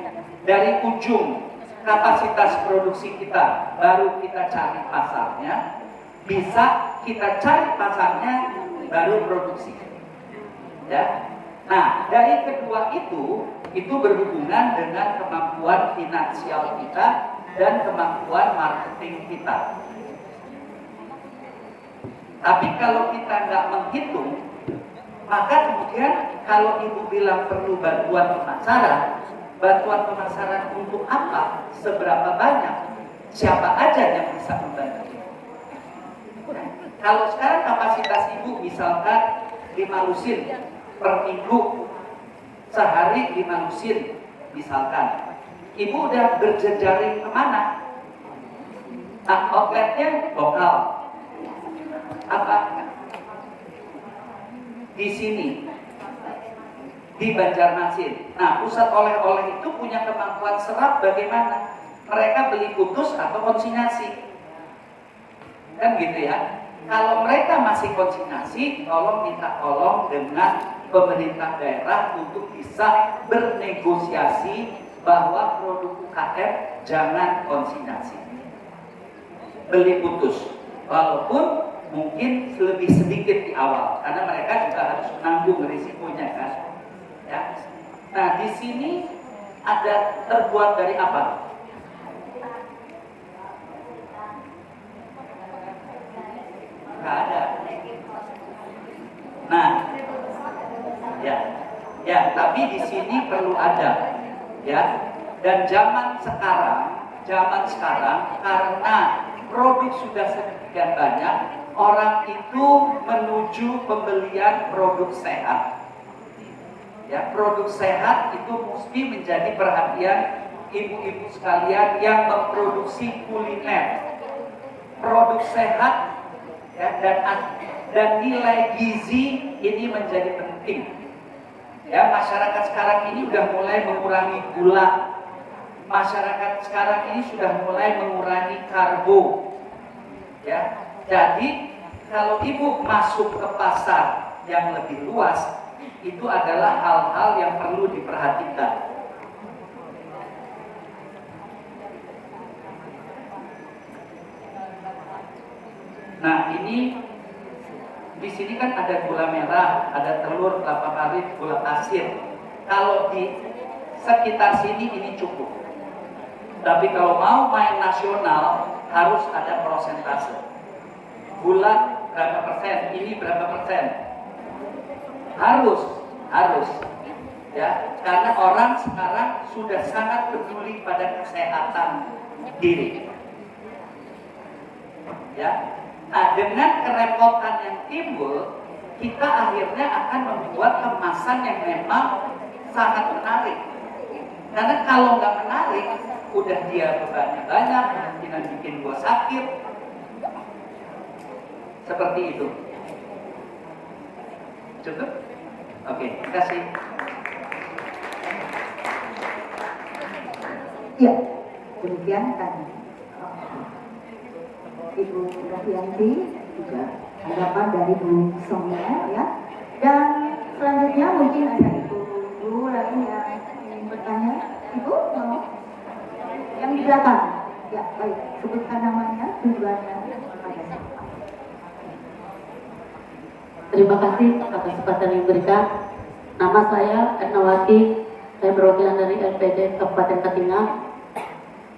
Speaker 7: dari ujung kapasitas produksi kita, baru kita cari pasarnya, bisa kita cari pasarnya, baru produksi. Ya. Nah, dari kedua itu berhubungan dengan kemampuan finansial kita dan kemampuan marketing kita. Tapi kalau kita nggak menghitung, maka kemudian kalau ibu bilang perlu bantuan pemasaran untuk apa? Seberapa banyak? Siapa aja yang bisa membantu? Kalau sekarang kapasitas ibu misalkan 5 lusin per minggu, sehari 5 lusin misalkan, ibu udah berjejaring kemana? Nah, outletnya lokal. Apa? Di sini, di Banjarmasin. Nah, pusat oleh-oleh itu punya kemampuan serap bagaimana? Mereka beli putus atau konsinyasi, kan gitu ya. Kalau mereka masih konsinyasi, minta tolong dengan pemerintah daerah untuk bisa bernegosiasi bahwa produk UKM jangan konsinyasi, beli putus, walaupun mungkin lebih sedikit di awal, karena mereka juga harus menanggung risikonya kan. Ya. Nah, di sini ada terbuat dari apa? Nggak ada. Nah, ya, tapi di sini perlu ada, ya. Dan zaman sekarang karena produk sudah sedemikian banyak, orang itu menuju pembelian produk sehat. Ya, produk sehat itu mesti menjadi perhatian ibu-ibu sekalian yang memproduksi kuliner. Produk sehat, ya, dan nilai gizi ini menjadi penting. Ya, masyarakat sekarang ini sudah mulai mengurangi gula. Masyarakat sekarang ini sudah mulai mengurangi karbo. Ya, jadi kalau ibu masuk ke pasar yang lebih luas, itu adalah hal-hal yang perlu diperhatikan. Nah, ini di sini kan ada gula merah, ada telur, kelapa sawit, gula pasir. Kalau di sekitar sini ini cukup. Tapi kalau mau main nasional harus ada persentase. Gula berapa persen, ini berapa persen. Harus. Ya, karena orang sekarang sudah sangat peduli pada kesehatan diri. Ya. Nah, dengan kerepotan yang timbul, kita akhirnya akan membuat kemasan yang memang sangat menarik. Karena kalau nggak menarik, udah dia bebannya banyak, kemungkinan bikin gua sakit. Seperti itu. Cukup? Oke, terima kasih.
Speaker 2: Ya,
Speaker 6: Demikian tadi Ibu Rafianti juga tanggapan dari Bu Sonia ya. Dan selanjutnya mungkin ada ibu lagi yang ingin bertanya. Ibu mau? Yang di belakang. Ya baik, sebutkan namanya, tujuannya.
Speaker 8: Terima kasih atas kesempatan yang diberikan. Nama saya Ernawati, saya perwakilan dari LPD Kabupaten Katingan.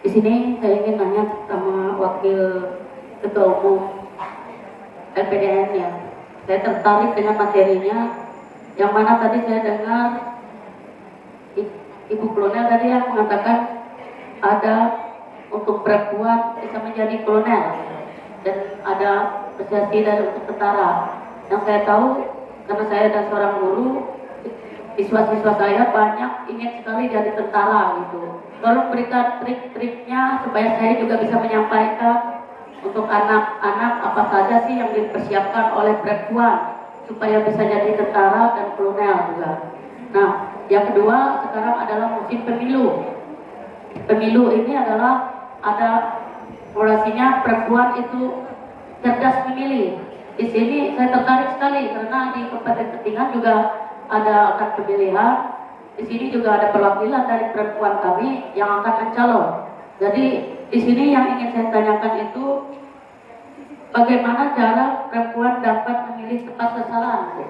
Speaker 8: Di sini saya ingin nanya sama Wakil Ketua Umum LPDN ya. Saya tertarik dengan materinya, yang mana tadi saya dengar Ibu Kolonel tadi yang mengatakan ada untuk perempuan bisa menjadi kolonel dan ada prestasi dari untuk tentara. Yang saya tahu, karena saya adalah seorang guru, siswa-siswa saya banyak ingin sekali jadi tentara gitu. Tolong berikan trik-triknya supaya saya juga bisa menyampaikan untuk anak-anak apa saja sih yang dipersiapkan oleh perempuan supaya bisa jadi tentara dan kolonel juga. Nah, yang kedua sekarang adalah musim pemilu. Pemilu ini adalah ada orasinya perempuan itu cerdas memilih. Di sini saya tertarik sekali karena di Kabupaten Katingan juga ada akan pemilihan. Di sini juga ada perwakilan dari perempuan kami yang akan mencalon. Jadi di sini yang ingin saya tanyakan itu bagaimana cara perempuan dapat memilih tepat sasaran,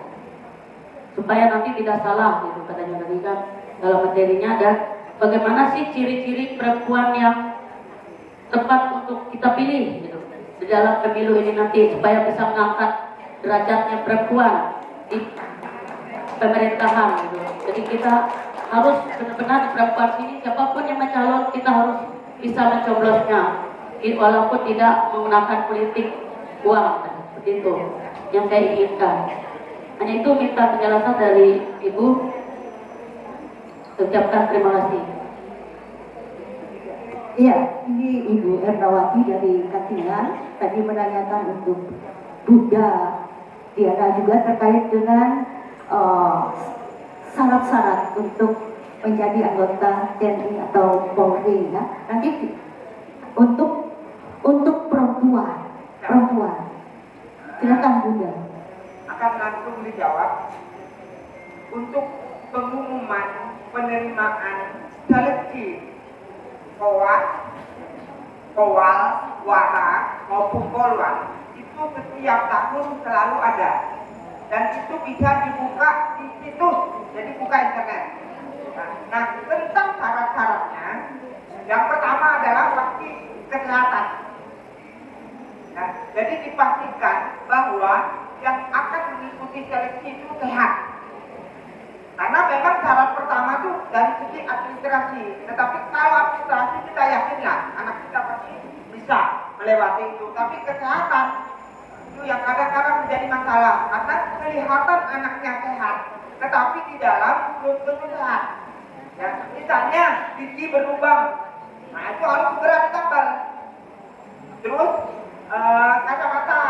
Speaker 8: supaya nanti tidak salah gitu katanya tadi kan dalam materinya. Dan bagaimana sih ciri-ciri perempuan yang tepat untuk kita pilih gitu di dalam pemilu ini nanti supaya bisa mengangkat derajatnya perempuan di pemerintahan gitu. Jadi kita harus benar-benar di perempuan sini siapapun yang mencalon kita harus bisa mencoblosnya walaupun tidak menggunakan politik uang seperti itu yang saya inginkan. Hanya itu minta penjelasan dari Ibu. Ucapkan terima kasih.
Speaker 2: Iya, ini Ibu Ernawati dari Katingan tadi menanyakan untuk Bunda Diana juga terkait dengan syarat-syarat untuk menjadi anggota TNI atau Polri ya. Nanti untuk perempuan, silakan Bunda.
Speaker 5: Akan langsung dijawab. Untuk pengumuman penerimaan seleksi kowal, wara maupun polwan itu setiap tahun selalu ada, dan itu bisa dibuka di situs, jadi buka internet. Nah, tentang syarat-syaratnya, yang pertama adalah pasti kesehatan. Nah, jadi dipastikan bahwa yang akan mengikuti seleksi itu sehat. Karena memang syarat pertama itu dari segi administrasi, tetapi kalau administrasi kita yakinlah anak kita pasti bisa melewati itu. Tapi kesehatan itu yang kadang-kadang menjadi masalah, karena kelihatan anaknya sehat, tetapi di dalam belum tentu sehat. Ya, misalnya gigi berlubang, nah itu harus segera ditambal. Terus kacamata,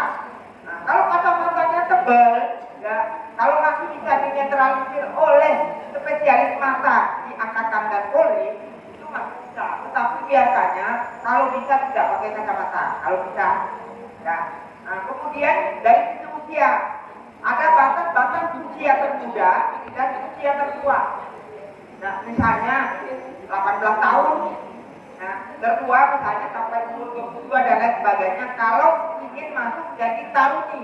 Speaker 5: nah, kalau kacamatanya tebal, ya kalau masih bisa dinetralisir oleh spesialis mata di Angkatan dan Polri itu masih bisa. Tetapi biasanya kalau bisa tidak pakai kacamata, kalau bisa. Ya. Nah, kemudian dari sisi usia ada batas-batas usia termuda dan usia tertua. Nah, misalnya 18 tahun, nah, tertua misalnya sampai umur 22 dan lain sebagainya. Kalau ingin masuk jadi taruni,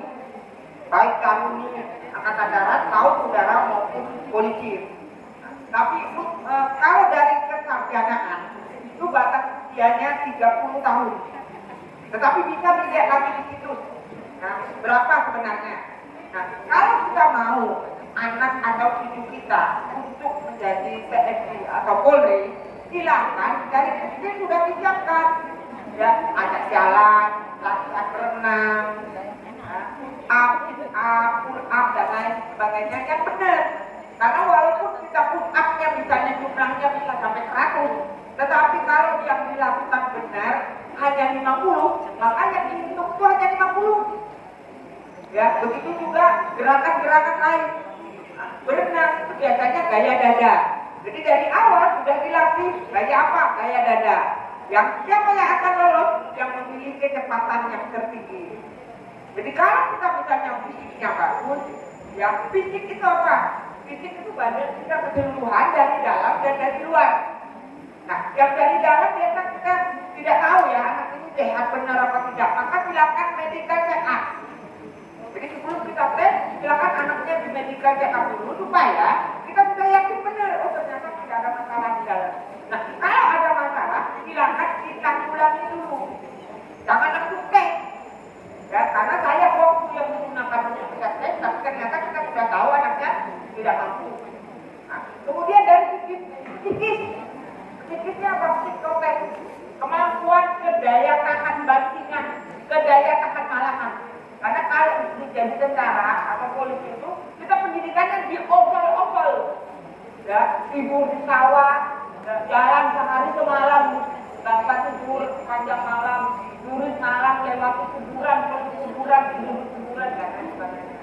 Speaker 5: baik taruni Angkatan Darat, laut, udara maupun polisi. Tapi kalau dari kesarjanaan itu batas usianya 30 tahun. Tetapi bisa dilihat lagi di situs. Nah, berapa sebenarnya? Nah, kalau kita mau anak atau cucu kita untuk menjadi TNI atau Polri, silakan dari kecil sudah disiapkan. Ya, ajak jalan, latihan berenang, pull up dan lain sebagainya yang benar. Karena walaupun kita pull up-nya misalnya jumlahnya bisa sampai 100, tetapi kalau yang dilakukan benar hanya 50, maka yang dihitung itu hanya 50. Ya, begitu juga gerakan-gerakan lain. Berenang itu biasanya gaya dada. Jadi dari awal sudah dilatih gaya apa? Gaya dada. Yang siapa yang akan lolos? Yang memiliki kecepatan yang tertinggi. Jadi kalau kita misalnya fisiknya bagus, ya fisik itu apa? Fisik itu badan kita keseluruhan dari dalam dan dari luar. Nah, yang dari dalam biasa kita tidak tahu ya anak ini sehat benar apa tidak. Maka silakan medical check up. Jadi sebelum kita tes, silakan anaknya di medical check up dulu supaya kita sudah yakin benar. Oh ternyata tidak ada masalah di dalam. Nah, kalau ada masalah, silakan kita ulangi dulu. Jangan langsung tes. Ya, karena saya waktu yang menggunakan tes, tapi ternyata kita sudah tahu anaknya tidak mampu. Nah, kemudian dari psikisnya apa? Psikotes, kemampuan kedaya tahan bantingan, kedaya tahan malahan. Karena kalau jadi tentara atau polisi itu, kita pendidikannya diopol-opol. Ya, tidur di sawah, jalan sehari semalam, tanpa tidur panjang malam, nulis malam lewati kuburan, tidur di kuburan dan lain sebagainya.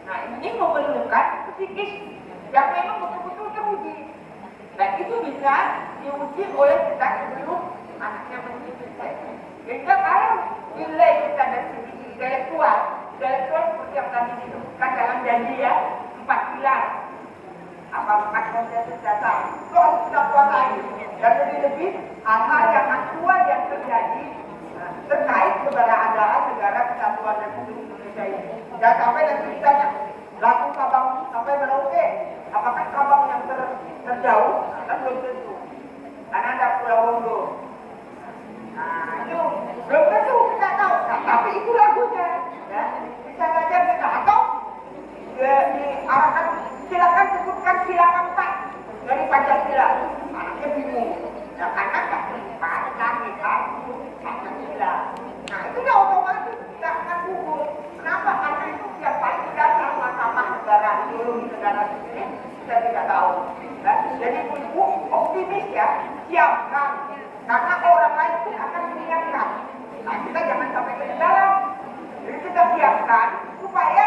Speaker 5: Nah, ini memerlukan psikis yang memang betul-betul teruji. Dan itu bisa diuji oleh kita sebelum anaknya menjadi tes. Sehingga kalau nilai kita dari segi intelektual seperti yang tadi disebutkan dalam janji ya, 4 pilar. Apa 4 konsensus dasar. Itu harus kita kuasai. Dan lebih-lebih hal-hal yang aktual yang terjadi terkait keberadaan negara kesatuan Republik Indonesia ini. Dan sampai nanti ditanya, lagu Sabang sampai Merauke, apakah Sabang yang terjauh? Kan belum tentu. Karena ada Pulau Rondo. Nah itu belum tentu kita tahu. Nah, tapi itu lagunya. Ya. Bisa saja kita atau diarahkan silakan sebutkan silakan 4 dari Pancasila. Anaknya bingung. Ya karena nggak sempat kita Pancasila. Nah itu udah otomatis kita akan gugur. Kenapa? Karena itu yang paling dasar mahkamah negara ideologi negara sendiri kita tidak tahu. Nah, jadi ibu optimis ya, siapkan. Karena orang lain pun akan menyiapkan. Nah kita jangan sampai ke dalam. Jadi kita siapkan supaya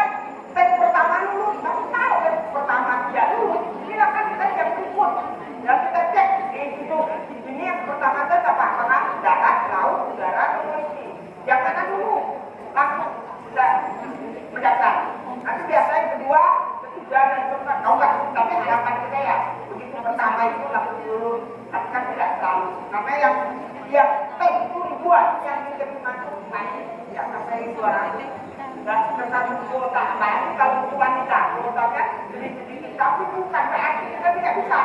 Speaker 5: tes pertama lulus. Tapi kalau tes pertama tidak lulus, silakan kita yang ikut. Dan kita cek itu. Ini yang pertama tes apa? Apakah darat, laut, udara, atau polisi. Jangan dulu langsung sudah mendaftar. Nanti biasanya kedua, ketiga, dan keempat. Tahu nggak? Tapi harapan kita ya begitu pertama itu langsung lulus. Tapi kan tidak selalu. Karena yang tes itu ribuan, yang diterima itu banyak. Ya sampai 200. Dan satu kuota. Bayangin kalau itu wanita, kuotanya sedikit-sedikit. Tapi bukan berarti kita tidak bisa.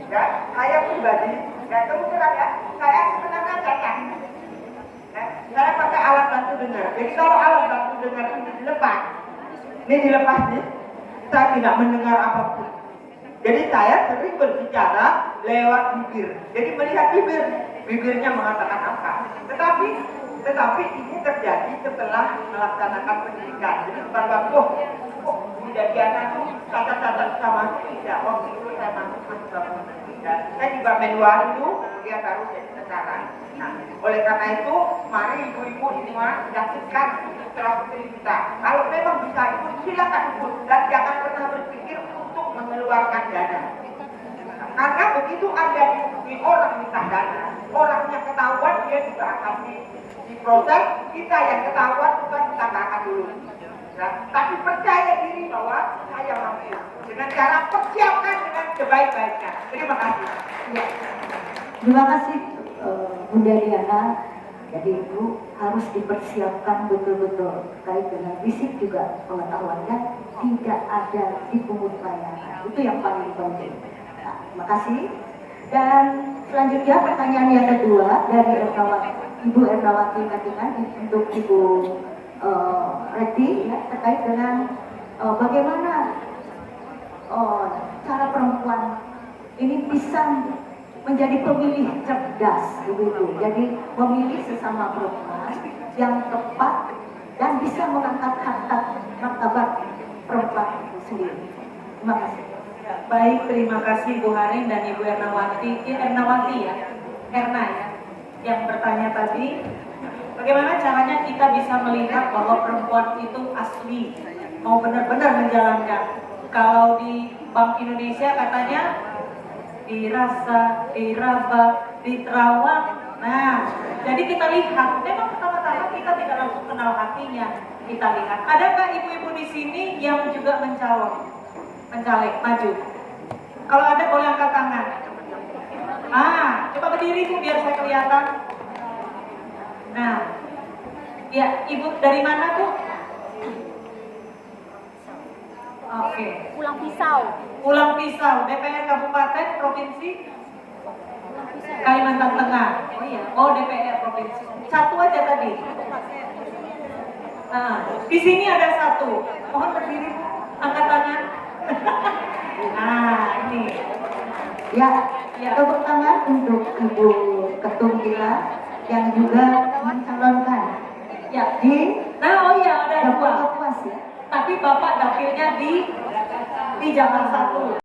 Speaker 5: Ya, saya pribadi, dan terus terang ya, saya sebenarnya cacat. Saya pakai alat bantu dengar. Jadi kalau alat bantu dengar ini dilepas nih, saya tidak mendengar apapun. Jadi saya sering berbicara lewat bibir. Jadi melihat bibirnya mengatakan apa. Tetapi ini terjadi setelah melaksanakan pendidikan. Jadi bukan waktu menjadi anak cacat-cacat sama tidak. Waktu itu saya masuk pendidikan. Saya juga manual itu, kemudian baru jadi tentara. Nah, oleh karena itu, mari ibu-ibu semua yakinkan putra putri kita. Kalau memang bisa ikut, silakan ikut dan jangan pernah berpikir untuk mengeluarkan dana. Karena begitu Anda dihubungi orang minta dana, orangnya ketahuan dia juga akan diproses. Kita yang ketahuan bukan kita nggak akan dulu. Nah, tapi percaya diri bahwa saya mampu dengan cara persiapkan dengan sebaik-baiknya. Terima kasih.
Speaker 2: Ya. Terima kasih Bunda Diana. Jadi Ibu harus dipersiapkan betul-betul terkait dengan fisik juga pengetahuannya tidak ada dipungut bayaran. Itu yang paling penting. Nah, terima kasih. Dan selanjutnya pertanyaan yang kedua dari Ibu Ernawati Katingan untuk Ibu Rekti ya, terkait dengan bagaimana cara perempuan ini bisa menjadi pemilih cerdas, begitu. Jadi memilih sesama perempuan yang tepat dan bisa mengangkat harkat martabat perempuan itu sendiri. Terima kasih.
Speaker 1: Baik, terima kasih Bu Harin dan Ibu Ernawati ya, Erna ya, yang bertanya tadi. Bagaimana caranya kita bisa melihat bahwa perempuan itu asli, mau benar-benar menjalankan. Kalau di Bank Indonesia katanya dirasa, diraba, diterawang, Nah, jadi kita lihat, memang pertama-tama kita tidak langsung kenal hatinya. Kita lihat, adakah ibu-ibu di sini yang juga mencalek, maju? Kalau ada boleh angkat tangan. Coba berdiri Bu biar saya kelihatan. Nah, ya ibu dari mana Bu? Oke.
Speaker 4: Pulang Pisau.
Speaker 1: Pulang Pisau, DPR Kabupaten, Provinsi? Kalimantan Tengah. Oh iya, DPR Provinsi. Satu aja tadi. Nah, di sini ada satu. Mohon berdiri, Bu. Angkat tangan. Nah, ini.
Speaker 6: Ya, tepuk tangan untuk Ibu Ketum kita yang juga mencalonkan.
Speaker 1: Ya.
Speaker 6: Di
Speaker 1: Nah, ada dua.
Speaker 6: Kapuas ya.
Speaker 1: Tapi Bapak dapilnya di Jakarta 1.